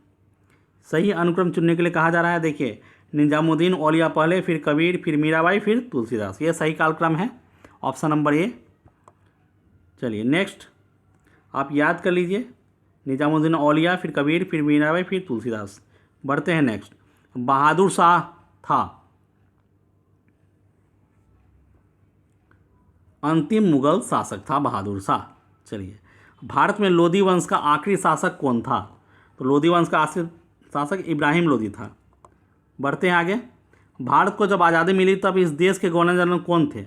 सही अनुक्रम चुनने के लिए कहा जा रहा है, देखिए, निजामुद्दीन औलिया पहले, फिर कबीर, फिर मीराबाई, फिर तुलसीदास। ये सही कालक्रम है, ऑप्शन नंबर ए। चलिए नेक्स्ट आप याद कर लीजिए, निजामुद्दीन औलिया, फिर कबीर, फिर मीराबाई, फिर तुलसीदास। बढ़ते हैं नेक्स्ट। बहादुर शाह था अंतिम मुगल शासक था बहादुर शाह। चलिए, भारत में लोधी वंश का आखिरी शासक कौन था? तो लोधी वंश का आखिरी शासक इब्राहिम लोधी था। बढ़ते हैं आगे। भारत को जब आज़ादी मिली तब इस देश के गवर्नर जनरल कौन थे?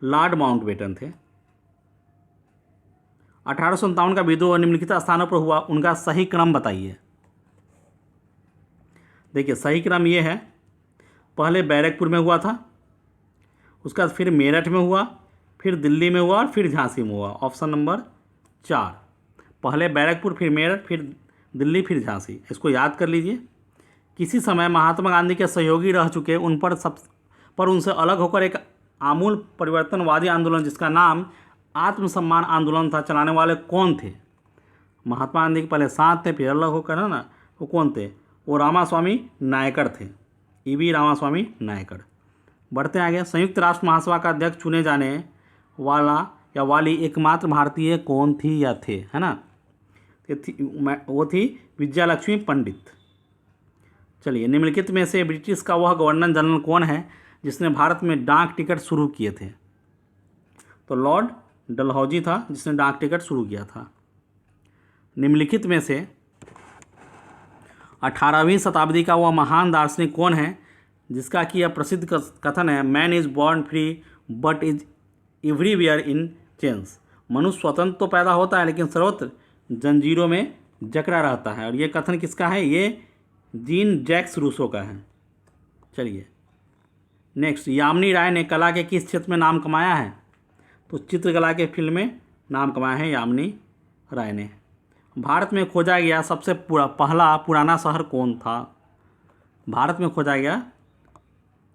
लॉर्ड माउंटबेटन थे। 1857 का विद्रोह निम्नलिखित स्थानों पर हुआ, उनका सही क्रम बताइए। देखिए सही क्रम ये है, पहले बैरकपुर में हुआ था, उसका फिर मेरठ में हुआ, फिर दिल्ली में हुआ और फिर झांसी में हुआ। ऑप्शन नंबर 4, पहले बैरकपुर, फिर मेरठ, फिर दिल्ली, फिर झांसी। इसको याद कर लीजिए। किसी समय महात्मा गांधी के सहयोगी रह चुके उन पर उनसे अलग होकर एक आमूल परिवर्तनवादी आंदोलन जिसका नाम आत्मसम्मान आंदोलन था, चलाने वाले कौन थे? महात्मा गांधी के पहले साथ थे, फिर अलग होकर, है ना, वो कौन थे? वो रामास्वामी नायकर थे, EV रामास्वामी नायकर। बढ़ते आगे। संयुक्त राष्ट्र महासभा का अध्यक्ष चुने जाने वाला या वाली एकमात्र भारतीय कौन थी या थे, है ना? वो थी विजयालक्ष्मी पंडित। चलिए, निम्नलिखित में से ब्रिटिश का वह गवर्नर जनरल कौन है जिसने भारत में डाक टिकट शुरू किए थे? तो लॉर्ड डलहौजी था जिसने डाक टिकट शुरू किया था। निम्नलिखित में से 18वीं शताब्दी का वह महान दार्शनिक कौन है जिसका कि यह प्रसिद्ध कथन है, man is born free but is everywhere in chains. मनुष्य स्वतंत्र तो पैदा होता है लेकिन सर्वत्र जंजीरों में जकड़ा रहता है। और ये कथन किसका है? ये जीन जैक्स रूसो का है। चलिए नेक्स्ट, यामिनी राय ने कला के किस क्षेत्र में नाम कमाया है? तो चित्रकला के फील्ड में नाम कमाया है यामिनी राय ने। भारत में खोजा गया सबसे पहला पुराना शहर कौन था? भारत में खोजा गया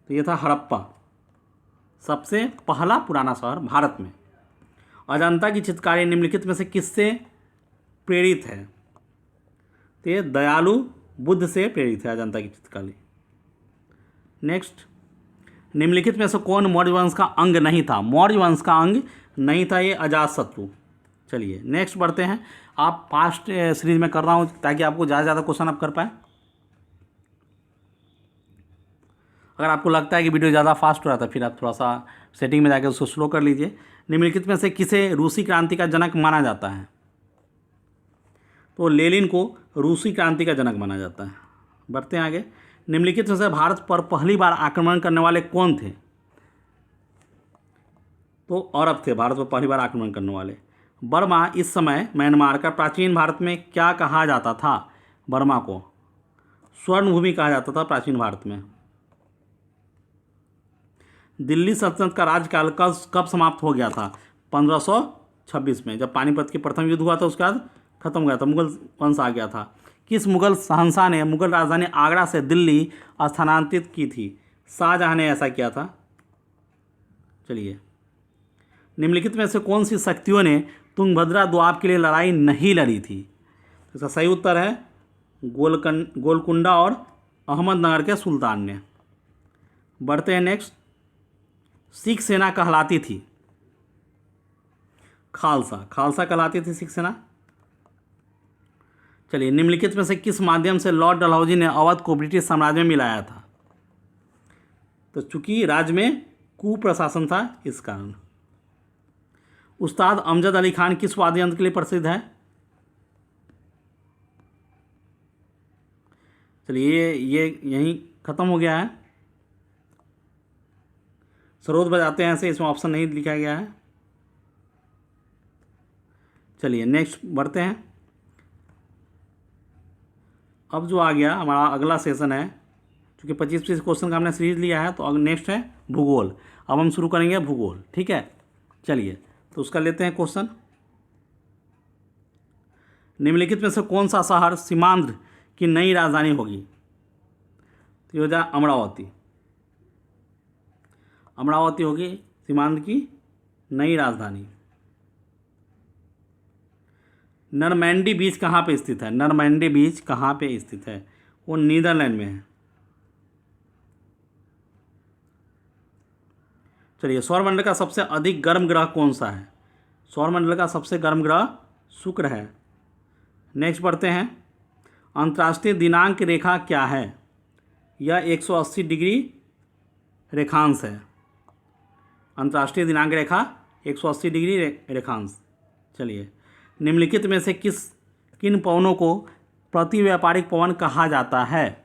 तो ये था हड़प्पा, सबसे पहला पुराना शहर भारत में। अजंता की चित्रकारी निम्नलिखित में से किससे प्रेरित है? तो ये दयालु बुद्ध से प्रेरित है अजंता की चित्रकारी। नेक्स्ट, निम्नलिखित में से कौन मौर्य वंश का अंग नहीं था? मौर्य वंश का अंग नहीं था ये अजातशत्रु। चलिए नेक्स्ट बढ़ते हैं। आप पास्ट सीरीज में कर रहा हूँ ताकि आपको ज़्यादा से ज़्यादा क्वेश्चन आप कर पाए। अगर आपको लगता है कि वीडियो ज़्यादा फास्ट हो रहा था फिर आप थोड़ा सा सेटिंग में जाकर उसको स्लो कर लीजिए। निम्नलिखित में से किसे रूसी क्रांति का जनक माना जाता है? तो लेनिन को रूसी क्रांति का जनक माना जाता है। बढ़ते हैं आगे। निम्नलिखित में से भारत पर पहली बार आक्रमण करने वाले कौन थे? तो अरब थे भारत पर पहली बार आक्रमण करने वाले। बर्मा इस समय म्यांमार का प्राचीन भारत में क्या कहा जाता था? बर्मा को स्वर्ण भूमि कहा जाता था प्राचीन भारत में। दिल्ली सल्तनत का राज्यकाल कब समाप्त हो गया था? 1526 में, जब पानीपत की प्रथम युद्ध हुआ था उसके बाद खत्म हो गया था, मुगल वंश आ गया था। किस मुगल शहंशाह ने मुगल राजधानी आगरा से दिल्ली स्थानांतरित की थी? शाहजहां ने ऐसा किया था। चलिए, निम्नलिखित में से कौन सी शक्तियों ने तुंगभद्रा दोआब के लिए लड़ाई नहीं लड़ी थी? इसका सही उत्तर है गोलकुंडा और अहमदनगर के सुल्तान ने। बढ़ते हैं नेक्स्ट। सिख सेना कहलाती थी खालसा, खालसा कहलाती थी सिख सेना। चलिए, निम्नलिखित में से किस माध्यम से लॉर्ड डलहौजी ने अवध को ब्रिटिश साम्राज्य में मिलाया था? तो चूंकि राज्य में कुप्रशासन था इस कारण। उस्ताद अमजद अली खान किस वाद्य यंत्र के लिए प्रसिद्ध है? चलिए ये यहीं ख़त्म हो गया है। सरोद बजाते हैं ऐसे, इसमें ऑप्शन नहीं लिखा गया है। चलिए नेक्स्ट बढ़ते हैं। अब जो आ गया हमारा अगला सेशन है, क्योंकि 25 क्वेश्चन का हमने सीरीज लिया है, तो अब नेक्स्ट है भूगोल। अब हम शुरू करेंगे भूगोल, ठीक है। चलिए तो उसका लेते हैं क्वेश्चन। निम्नलिखित में से कौन सा शहर सीमांध्र की नई राजधानी होगी? तो हो जाए अमरावती। अमरावती होगी सीमांध्र की नई राजधानी। नरमैंडी बीच कहाँ पे स्थित है? नरमैंडी बीच कहाँ पे स्थित है? वो नीदरलैंड में है। चलिए, सौरमंडल का सबसे अधिक गर्म ग्रह कौन सा है? सौरमंडल का सबसे गर्म ग्रह शुक्र है। नेक्स्ट बढ़ते हैं। अंतर्राष्ट्रीय दिनांक रेखा क्या है? यह 180 डिग्री रेखांश है। अंतर्राष्ट्रीय दिनांक रेखा 180 डिग्री रेखांश। चलिए, निम्नलिखित में से किन पवनों को प्रति व्यापारिक पवन कहा जाता है?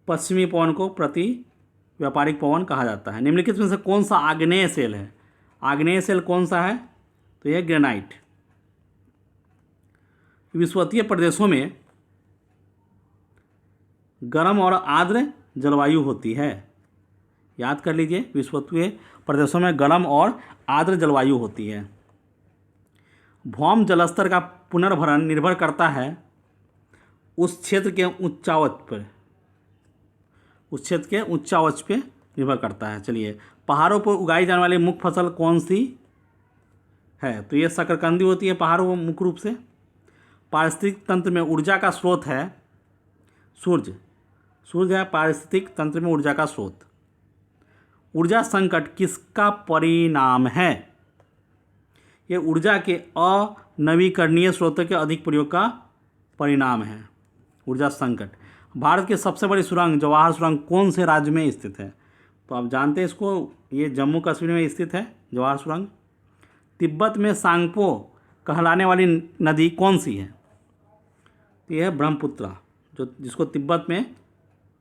पश्चिमी पवन को प्रति व्यापारिक पवन कहा जाता है। निम्नलिखित में से कौन सा आग्नेय सेल है? आग्नेय सेल कौन सा है? तो यह ग्रेनाइट। विषुवतीय प्रदेशों में गर्म और आर्द्र जलवायु होती है। याद कर लीजिए, विषुवतीय प्रदेशों में गर्म और आर्द्र जलवायु होती है। भौम जलस्तर का पुनर्भरण निर्भर करता है उस क्षेत्र के उच्चावच पर। उस क्षेत्र के उच्चावच पे निर्भर करता है। चलिए, पहाड़ों पर उगाई जाने वाली मुख्य फसल कौन सी है? तो ये शकरकंदी होती है पहाड़ों पर मुख्य रूप से। पारिस्थितिक तंत्र में ऊर्जा का स्रोत है सूर्य। सूर्य है पारिस्थितिक तंत्र में ऊर्जा का स्रोत। ऊर्जा संकट किसका परिणाम है? ये ऊर्जा के अनवीकरणीय स्रोतों के अधिक प्रयोग का परिणाम है, ऊर्जा संकट। भारत की सबसे बड़ी सुरंग जवाहर सुरंग कौन से राज्य में स्थित है? तो आप जानते हैं इसको, ये जम्मू कश्मीर में स्थित है जवाहर सुरंग। तिब्बत में सांगपो कहलाने वाली नदी कौन सी है? तो यह है ब्रह्मपुत्रा, जिसको तिब्बत में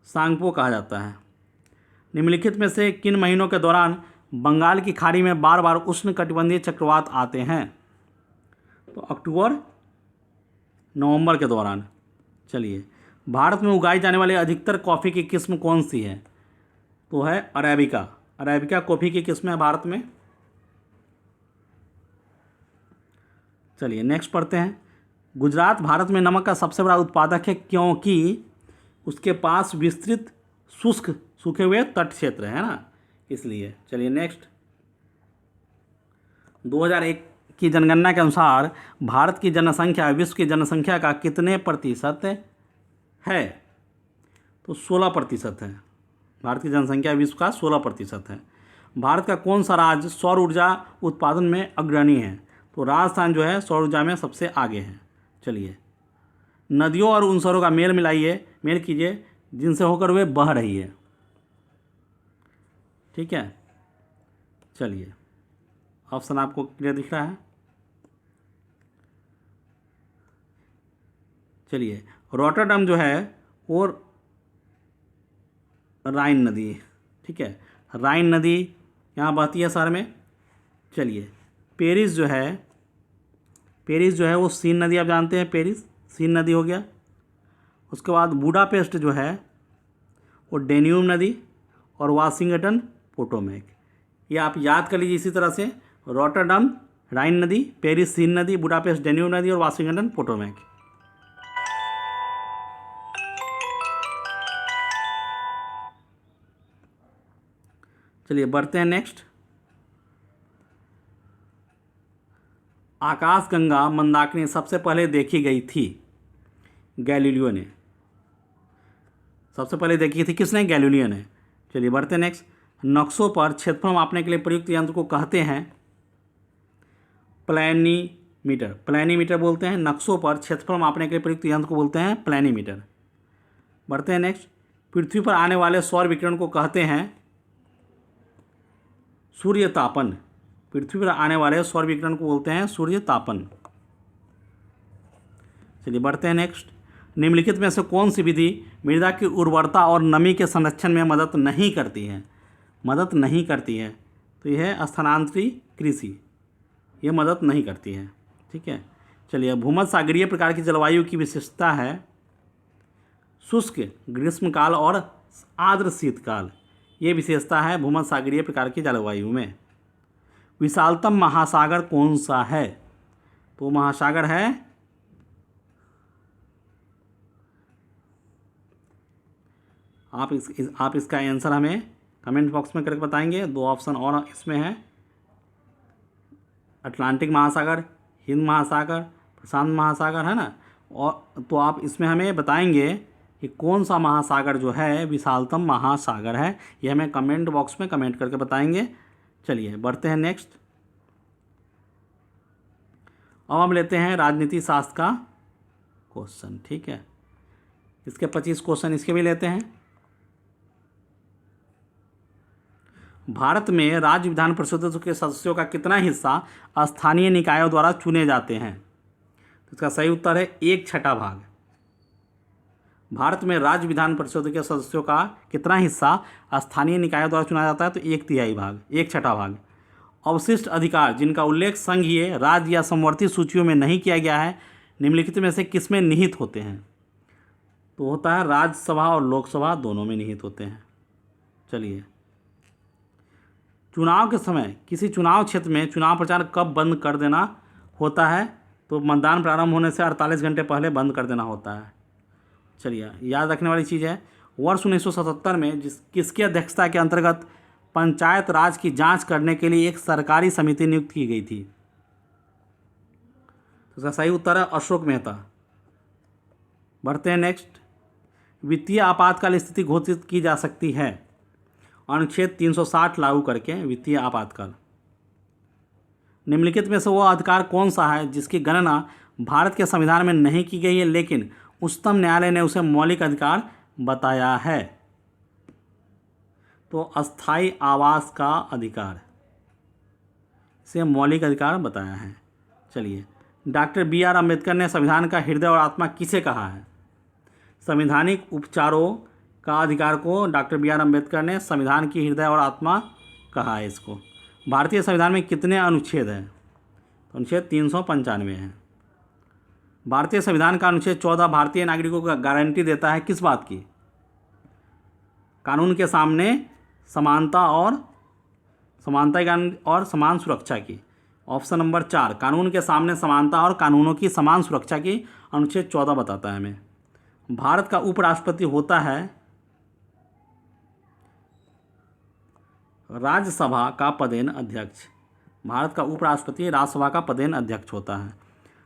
सांगपो कहा जाता है। निम्नलिखित में से किन महीनों के दौरान बंगाल की खाड़ी में बार बार उष्णकटिबंधीय चक्रवात आते हैं? तो अक्टूबर नवंबर के दौरान। चलिए, भारत में उगाई जाने वाली अधिकतर कॉफ़ी की किस्म कौन सी है? तो है अरेबिका। अरेबिका कॉफ़ी की किस्म है भारत में। चलिए नेक्स्ट पढ़ते हैं। गुजरात भारत में नमक का सबसे बड़ा उत्पादक है क्योंकि उसके पास विस्तृत शुष्क सूखे हुए तट क्षेत्र है ना, इसलिए। चलिए नेक्स्ट। 2001 की जनगणना के अनुसार भारत की जनसंख्या विश्व की जनसंख्या का कितने प्रतिशत है? तो 16% है। भारत की जनसंख्या विश्व का 16% है। भारत का कौन सा राज्य सौर ऊर्जा उत्पादन में अग्रणी है? तो राजस्थान जो है सौर ऊर्जा में सबसे आगे है। चलिए, नदियों और उन शहरों का मेल कीजिए जिनसे होकर वे बह रही है। ठीक है, चलिए ऑप्शन आपको क्लियर दिख रहा है। चलिए, रॉटरडम जो है वो राइन नदी, ठीक है, राइन नदी यहाँ बहती है शहर में। चलिए, पेरिस जो है वो सीन नदी, आप जानते हैं पेरिस सीन नदी हो गया। उसके बाद बुडापेस्ट जो है वो डेन्यूब नदी, और वाशिंगटन पोटोमैक। ये आप याद कर लीजिए इसी तरह से, रॉटरडम राइन नदी, पेरिस सीन नदी, बुडापेस्ट डेन्यूब नदी और वाशिंगटन पोटोमैक। चलिए बढ़ते हैं नेक्स्ट। आकाशगंगा मंदाकिनी सबसे पहले देखी गई थी गैलीलियो ने। सबसे पहले देखी थी किसने? गैलीलियो ने। चलिए बढ़ते हैं नेक्स्ट। नक्शों पर क्षेत्रफल मापने के लिए प्रयुक्त यंत्र को कहते हैं प्लैनीमीटर। प्लैनीमीटर बोलते हैं। नक्शों पर क्षेत्रफल मापने के लिए प्रयुक्त यंत्र को बोलते हैं प्लैनीमीटर। बढ़ते हैं नेक्स्ट। पृथ्वी पर आने वाले सौर विकिरण को कहते हैं सूर्यतापन। पृथ्वी पर आने वाले सौर विकिरण को बोलते हैं सूर्यतापन। चलिए बढ़ते हैं नेक्स्ट। निम्नलिखित में से कौन सी विधि मृदा की उर्वरता और नमी के संरक्षण में मदद नहीं करती है? तो यह है स्थानांतरी कृषि, ये मदद नहीं करती है। ठीक है, चलिए। भूमध्य सागरीय प्रकार की जलवायु की विशेषता है शुष्क ग्रीष्मकाल और आर्द्र शीतकाल। ये विशेषता है भूमध्य सागरीय प्रकार की जलवायु में। विशालतम महासागर कौन सा है? तो महासागर है आप इसका आंसर हमें कमेंट बॉक्स में करके बताएंगे। 2 ऑप्शन और इसमें है, अटलांटिक महासागर, हिंद महासागर, प्रशांत महासागर, है ना। और तो आप इसमें हमें बताएंगे कि कौन सा महासागर जो है विशालतम महासागर है। ये हमें कमेंट बॉक्स में कमेंट करके बताएंगे। चलिए बढ़ते हैं नेक्स्ट। अब हम लेते हैं राजनीति शास्त्र का क्वेश्चन। ठीक है, इसके 25 क्वेश्चन इसके भी लेते हैं। भारत में राज्य विधान परिषद के सदस्यों का कितना हिस्सा स्थानीय निकायों द्वारा चुने जाते हैं? तो इसका सही उत्तर है 1/6 भाग। भारत में राज्य विधान परिषद के सदस्यों का कितना हिस्सा स्थानीय निकायों द्वारा चुना जाता है? तो 1/3 भाग, 1/6 भाग। अवशिष्ट अधिकार जिनका उल्लेख संघीय, राज्य या समवर्ती सूचियों में नहीं किया गया है, निम्नलिखित में से किसमें निहित होते हैं? तो होता है राज्यसभा और लोकसभा, दोनों में निहित होते हैं। चलिए, चुनाव के समय किसी चुनाव क्षेत्र में चुनाव प्रचार कब बंद कर देना होता है? तो मतदान प्रारंभ होने से 48 घंटे पहले बंद कर देना होता है। चलिए, याद रखने वाली चीज़ है, वर्ष 1977 में किसकी अध्यक्षता के अंतर्गत पंचायत राज की जांच करने के लिए एक सरकारी समिति नियुक्त की गई थी? तो इसका सही उत्तर है अशोक मेहता। बढ़ते हैं नेक्स्ट। वित्तीय आपातकाल स्थिति घोषित की जा सकती है अनुच्छेद 360 लागू करके वित्तीय आपातकाल। निम्नलिखित में से वह अधिकार कौन सा है जिसकी गणना भारत के संविधान में नहीं की गई है लेकिन उच्चतम न्यायालय ने उसे मौलिक अधिकार बताया है? तो अस्थायी आवास का अधिकार, इसे मौलिक अधिकार बताया है। चलिए, डॉक्टर B.R. अम्बेडकर ने संविधान का हृदय और आत्मा किसे कहा है? संवैधानिक उपचारों का अधिकार को डॉक्टर B.R. अम्बेडकर ने संविधान की हृदय और आत्मा कहा है इसको। भारतीय संविधान में कितने अनुच्छेद हैं? तो अनुच्छेद 395 है। भारतीय संविधान का अनुच्छेद 14 भारतीय नागरिकों को गारंटी देता है किस बात की? कानून के सामने समानता और समान सुरक्षा की। ऑप्शन नंबर 4, कानून के सामने समानता और कानूनों की समान सुरक्षा की अनुच्छेद 14 बताता है हमें। भारत का उपराष्ट्रपति होता है राज्यसभा का पदेन अध्यक्ष। भारत का उपराष्ट्रपति राज्यसभा का पदेन अध्यक्ष होता है।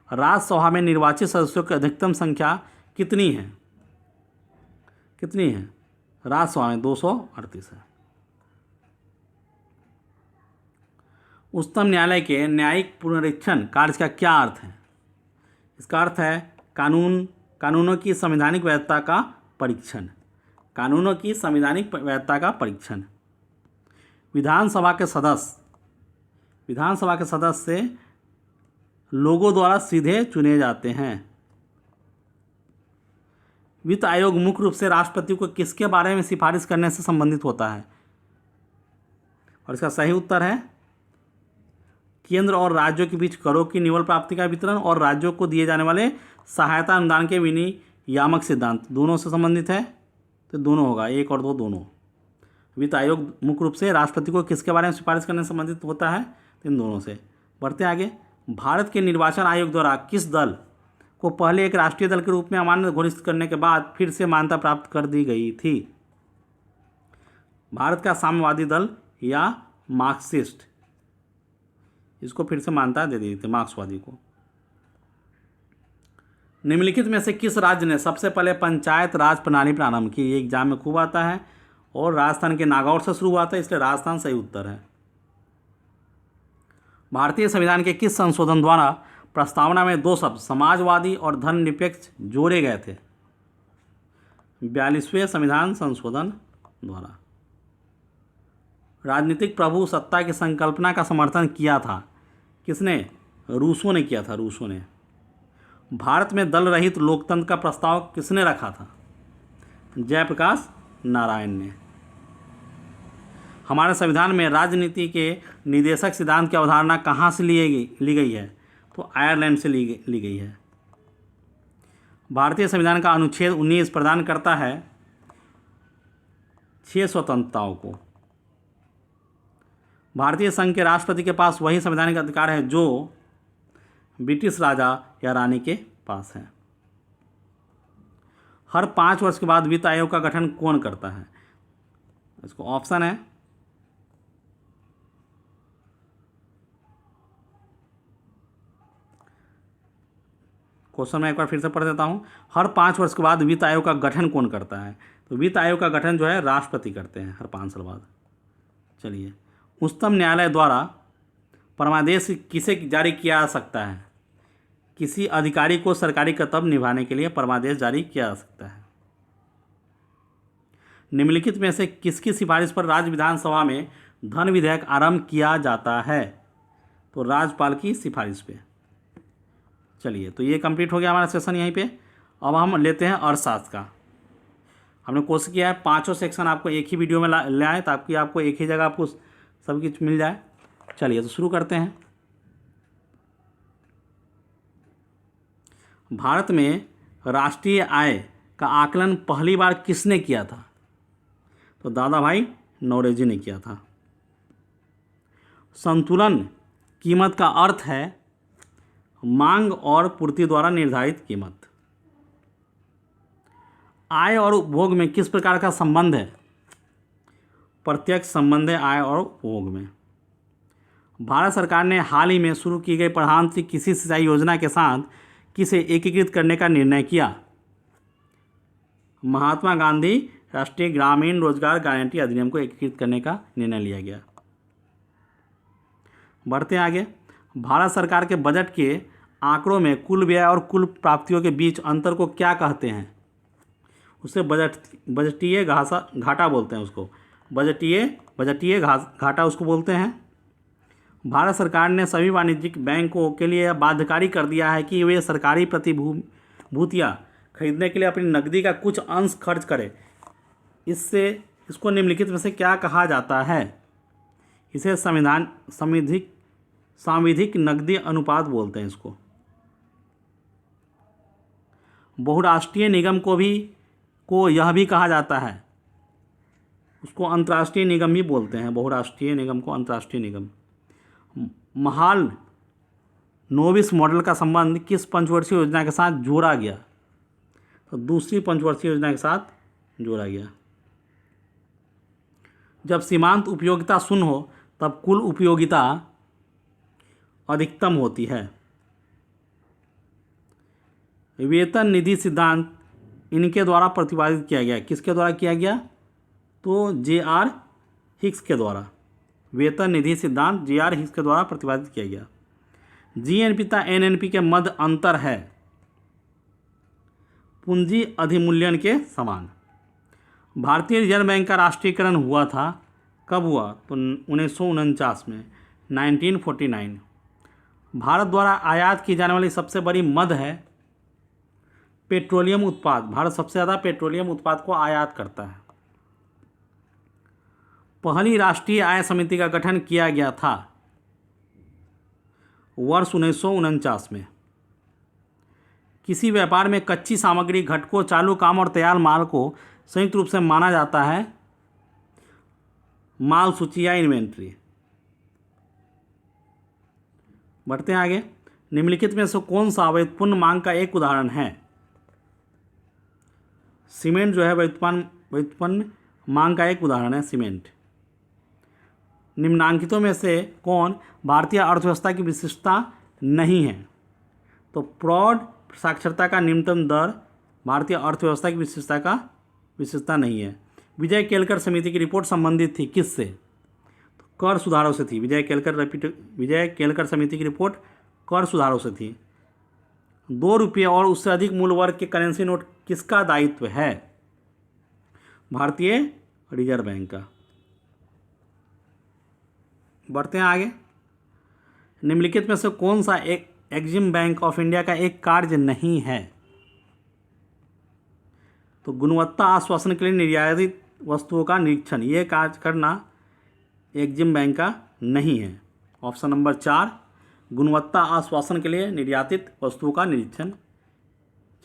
राज्यसभा में निर्वाचित सदस्यों की अधिकतम संख्या कितनी है? राज्यसभा में 238 है। उच्चतम न्यायालय के न्यायिक पुनरीक्षण कार्य का क्या अर्थ है? इसका अर्थ है कानूनों की संवैधानिक वैधता का परीक्षण। कानूनों की संवैधानिक वैधता का परीक्षण। विधानसभा के सदस्य लोगों द्वारा सीधे चुने जाते हैं। वित्त आयोग मुख्य रूप से राष्ट्रपति को किसके बारे में सिफारिश करने से संबंधित होता है? और इसका सही उत्तर है केंद्र और राज्यों के बीच करों की निव्वल प्राप्ति का वितरण और राज्यों को दिए जाने वाले सहायता अनुदान के विनियामक सिद्धांत दोनों से संबंधित है। तो दोनों होगा, 1 और 2 दोनों। वित्त आयोग मुख्य रूप से राष्ट्रपति को किसके बारे में सिफारिश करने से संबंधित होता है? तो इन दोनों से। बढ़ते आगे। भारत के निर्वाचन आयोग द्वारा किस दल को पहले एक राष्ट्रीय दल के रूप में अमान्य घोषित करने के बाद फिर से मान्यता प्राप्त कर दी गई थी? भारत का साम्यवादी दल या मार्क्सिस्ट, इसको फिर से मान्यता दे दी थी मार्क्सवादी को। निम्नलिखित में से किस राज्य ने सबसे पहले पंचायत राज प्रणाली प्रारंभ की? ये एग्जाम में खूब आता है और राजस्थान के नागौर से शुरू हुआ था, इसलिए राजस्थान सही उत्तर है। भारतीय संविधान के किस संशोधन द्वारा प्रस्तावना में 2 शब्द समाजवादी और धर्मनिरपेक्ष जोड़े गए थे? 42वें संविधान संशोधन द्वारा। राजनीतिक प्रभु सत्ता की संकल्पना का समर्थन किया था किसने? रूसों ने किया था, रूसों ने। भारत में दल रहित लोकतंत्र का प्रस्ताव किसने रखा था? जयप्रकाश नारायण ने। हमारे संविधान में राजनीति के निदेशक सिद्धांत की अवधारणा कहाँ से ली गई है? तो आयरलैंड से ली गई है। भारतीय संविधान का अनुच्छेद 19 प्रदान करता है 6 स्वतंत्रताओं को। भारतीय संघ के राष्ट्रपति के पास वही संवैधानिक अधिकार है जो ब्रिटिश राजा या रानी के पास है। हर 5 वर्ष के बाद वित्त आयोग का गठन कौन करता है? इसको ऑप्शन है क्वेश्चन मैं एक बार फिर से पढ़ देता हूँ। हर 5 वर्ष के बाद वित्त आयोग का गठन कौन करता है? तो वित्त आयोग का गठन जो है राष्ट्रपति करते हैं हर 5 साल बाद। चलिए, उच्चतम न्यायालय द्वारा परमादेश किसे जारी किया जा सकता है? किसी अधिकारी को सरकारी कर्तव्य निभाने के लिए परमादेश जारी किया जा सकता है। निम्नलिखित में से किसकी सिफारिश पर राज्य विधानसभा में धन विधेयक आरंभ किया जाता है? तो राज्यपाल की सिफारिश पे। चलिए, तो ये कंप्लीट हो गया हमारा सेशन यहीं पे। अब हम लेते हैं अर्थशास्त्र का। हमने कोशिश किया है 5 सेक्शन आपको एक ही वीडियो में ले आए ताकि आपको एक ही जगह आपको सब कुछ मिल जाए। चलिए, तो शुरू करते हैं। भारत में राष्ट्रीय आय का आकलन पहली बार किसने किया था? तो दादा भाई नौरोजी ने किया था। संतुलन कीमत का अर्थ है मांग और पूर्ति द्वारा निर्धारित कीमत। आय और उपभोग में किस प्रकार का संबंध है? प्रत्यक्ष संबंध है आय और उपभोग में। भारत सरकार ने हाल ही में शुरू की गई प्रधानमंत्री कृषि सिंचाई योजना के साथ किसे एकीकृत करने का निर्णय किया? महात्मा गांधी राष्ट्रीय ग्रामीण रोजगार गारंटी अधिनियम को एकीकृत करने का निर्णय लिया गया। बढ़ते हैं आगे। भारत सरकार के बजट के आंकड़ों में कुल व्यय और कुल प्राप्तियों के बीच अंतर को क्या कहते हैं? उसे बजटीय घाटा बोलते हैं उसको। बजटीय घाटा उसको बोलते हैं। भारत सरकार ने सभी वाणिज्यिक बैंकों के लिए बाध्यकारी कर दिया है कि वे सरकारी प्रतिभूतियां खरीदने के लिए अपनी नकदी का कुछ अंश खर्च करें। इसको निम्नलिखित में से क्या कहा जाता है? इसे सांविधिक नकदी अनुपात बोलते हैं इसको। बहुराष्ट्रीय निगम को यह भी कहा जाता है, उसको अंतर्राष्ट्रीय निगम भी बोलते हैं। बहुराष्ट्रीय निगम को अंतर्राष्ट्रीय निगम। महाल नोबिस मॉडल का संबंध किस पंचवर्षीय योजना के साथ जोड़ा गया? तो दूसरी पंचवर्षीय योजना के साथ जोड़ा गया। जब सीमांत उपयोगिता शून्य हो तब कुल उपयोगिता अधिकतम होती है। वेतन निधि सिद्धांत इनके द्वारा प्रतिपादित किया गया। किसके द्वारा किया गया? तो J.R. हिक्स के द्वारा। वेतन निधि सिद्धांत J.R. हिक्स के द्वारा प्रतिपादित किया गया। GNP तथा NNP के मध्य अंतर है पूंजी अधिमूल्यन के समान। भारतीय रिजर्व बैंक का राष्ट्रीयकरण हुआ था, कब हुआ? तो 1949 में, 1949। भारत द्वारा आयात की जाने वाली सबसे बड़ी मद है पेट्रोलियम उत्पाद। भारत सबसे ज़्यादा पेट्रोलियम उत्पाद को आयात करता है। पहली राष्ट्रीय आय समिति का गठन किया गया था वर्ष 1949 में। किसी व्यापार में कच्ची सामग्री, घटकों, चालू काम और तैयार माल को संयुक्त रूप से माना जाता है माल सूची या इन्वेंट्री। बढ़ते हैं आगे। निम्नलिखित में से कौन सा व्युत्पन्न मांग का एक उदाहरण है? सीमेंट जो है व्युत्पन्न मांग का एक उदाहरण है, सीमेंट। निम्नांकितों में से कौन भारतीय अर्थव्यवस्था की विशिष्टता नहीं है? तो प्रौढ़ साक्षरता का निम्नतम दर भारतीय अर्थव्यवस्था की विशिष्टता नहीं है। विजय केलकर समिति की रिपोर्ट संबंधित थी किससे? तो कर सुधारों से थी। विजय केलकर समिति की रिपोर्ट कर सुधारों से थी। 2 रुपये और उससे अधिक मूल्य वर्ग के करेंसी नोट किसका दायित्व है? भारतीय रिजर्व बैंक का। बढ़ते हैं आगे। निम्नलिखित में से कौन सा एक एग्जिम बैंक ऑफ इंडिया का एक कार्य नहीं है? तो गुणवत्ता आश्वासन के लिए निर्यातित वस्तुओं का निरीक्षण, ये कार्य करना एग्जिम बैंक का नहीं है। ऑप्शन नंबर 4, गुणवत्ता आश्वासन के लिए निर्यातित वस्तुओं का निरीक्षण।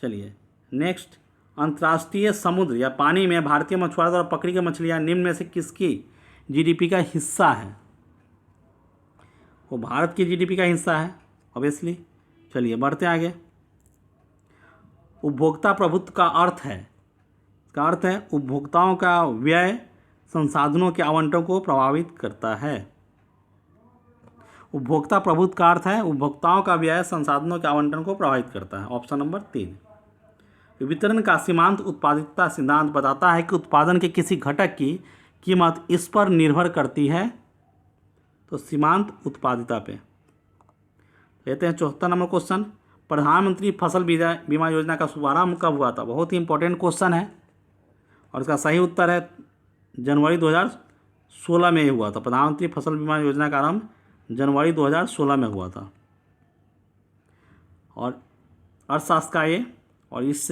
चलिए नेक्स्ट। अंतर्राष्ट्रीय समुद्र या पानी में भारतीय मछुआरों द्वारा पकड़ी गई मछलियाँ निम्न में से किसकी जीडीपी का हिस्सा है? वो भारत की जीडीपी का हिस्सा है ऑब्वियसली। चलिए बढ़ते आगे। उपभोक्ता प्रभुत्व का अर्थ है, इसका अर्थ है उपभोक्ताओं का व्यय संसाधनों के आवंटन को प्रभावित करता है। उपभोक्ता प्रभुत्व का अर्थ है उपभोक्ताओं का व्यय संसाधनों के आवंटन को प्रभावित करता है। Option number 3। वितरण का सीमांत उत्पादकता सिद्धांत बताता है कि उत्पादन के किसी घटक की कीमत इस पर निर्भर करती है, तो सीमांत उत्पादिता पे। लेते हैं 74 नंबर क्वेश्चन। प्रधानमंत्री फसल बीमा योजना का शुभारंभ कब हुआ था? बहुत ही इंपॉर्टेंट क्वेश्चन है और इसका सही उत्तर है जनवरी 2016 में हुआ था। प्रधानमंत्री फसल बीमा योजना का आरंभ जनवरी 2016 में हुआ था। और अर्थशास्त्र का ये और इस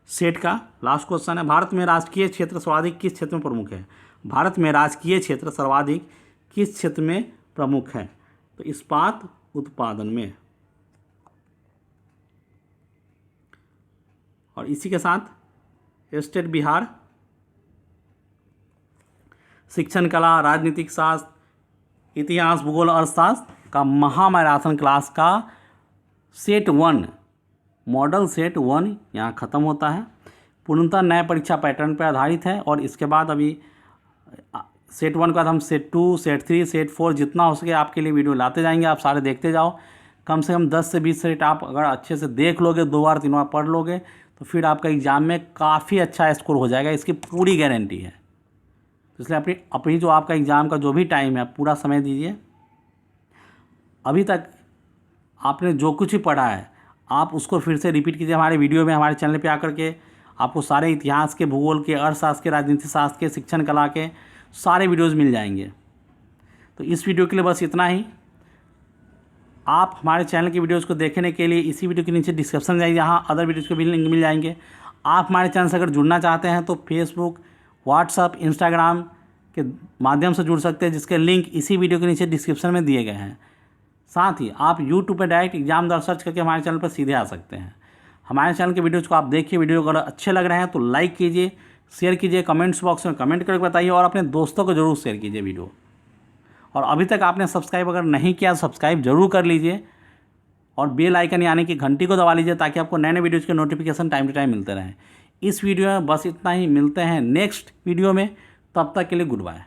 सेट का लास्ट क्वेश्चन है। भारत में राजकीय क्षेत्र सर्वाधिक किस क्षेत्र में प्रमुख है? भारत में राजकीय क्षेत्र सर्वाधिक किस क्षेत्र में प्रमुख है? तो इस्पात उत्पादन में। और इसी के साथ स्टेट बिहार शिक्षण कला, राजनीतिक शास्त्र, इतिहास, भूगोल, अर्थशास्त्र का महामैराथन क्लास का सेट 1 मॉडल सेट 1 यहाँ ख़त्म होता है। पूर्णतः नए परीक्षा पैटर्न पर आधारित है और इसके बाद अभी सेट 1 के बाद हम सेट 2, सेट 3, सेट 4 जितना हो सके आपके लिए वीडियो लाते जाएंगे। आप सारे देखते जाओ। कम से कम 10 से 20 सेट आप अगर अच्छे से देख लोगे, 2 बार 3 बार पढ़ लोगे, तो तो फिर आपका एग्ज़ाम में काफ़ी अच्छा स्कोर हो जाएगा, इसकी पूरी गारंटी है। तो इसलिए अपनी जो आपका एग्ज़ाम का जो भी टाइम है पूरा समय दीजिए। अभी तक आपने जो कुछ भी पढ़ा है आप उसको फिर से रिपीट कीजिए हमारे वीडियो में, हमारे चैनल पे आकर के। आपको सारे इतिहास के, भूगोल के, अर्थशास्त्र के, राजनीति शास्त्र के, शिक्षण कला के सारे वीडियोज़ मिल जाएंगे। तो इस वीडियो के लिए बस इतना ही। आप हमारे चैनल की वीडियोज़ को देखने के लिए इसी वीडियो के नीचे डिस्क्रिप्शन जाइए, यहाँ अदर वीडियोज़ के भी लिंक मिल जाएंगे। आप हमारे चैनल से अगर जुड़ना चाहते हैं तो फेसबुक, व्हाट्सअप, इंस्टाग्राम के माध्यम से जुड़ सकते हैं, जिसके लिंक इसी वीडियो के नीचे डिस्क्रिप्शन में दिए गए हैं। साथ ही आप यूट्यूब पर डायरेक्ट एग्जाम द्वारा सर्च करके हमारे चैनल पर सीधे आ सकते हैं। हमारे चैनल के वीडियोज़ को आप देखिए, वीडियो अगर अच्छे लग रहे हैं तो लाइक कीजिए, शेयर कीजिए, कमेंट्स बॉक्स में कमेंट करके बताइए और अपने दोस्तों को ज़रूर शेयर कीजिए वीडियो। और अभी तक आपने सब्सक्राइब अगर नहीं किया सब्सक्राइब जरूर कर लीजिए और बेल आइकन यानी कि घंटी को दबा लीजिए, ताकि आपको नए नए वीडियोज़ के नोटिफिकेशन टाइम टू टाइम मिलते रहें। इस वीडियो में बस इतना ही, मिलते हैं नेक्स्ट वीडियो में, तब तक के लिए गुड बाय।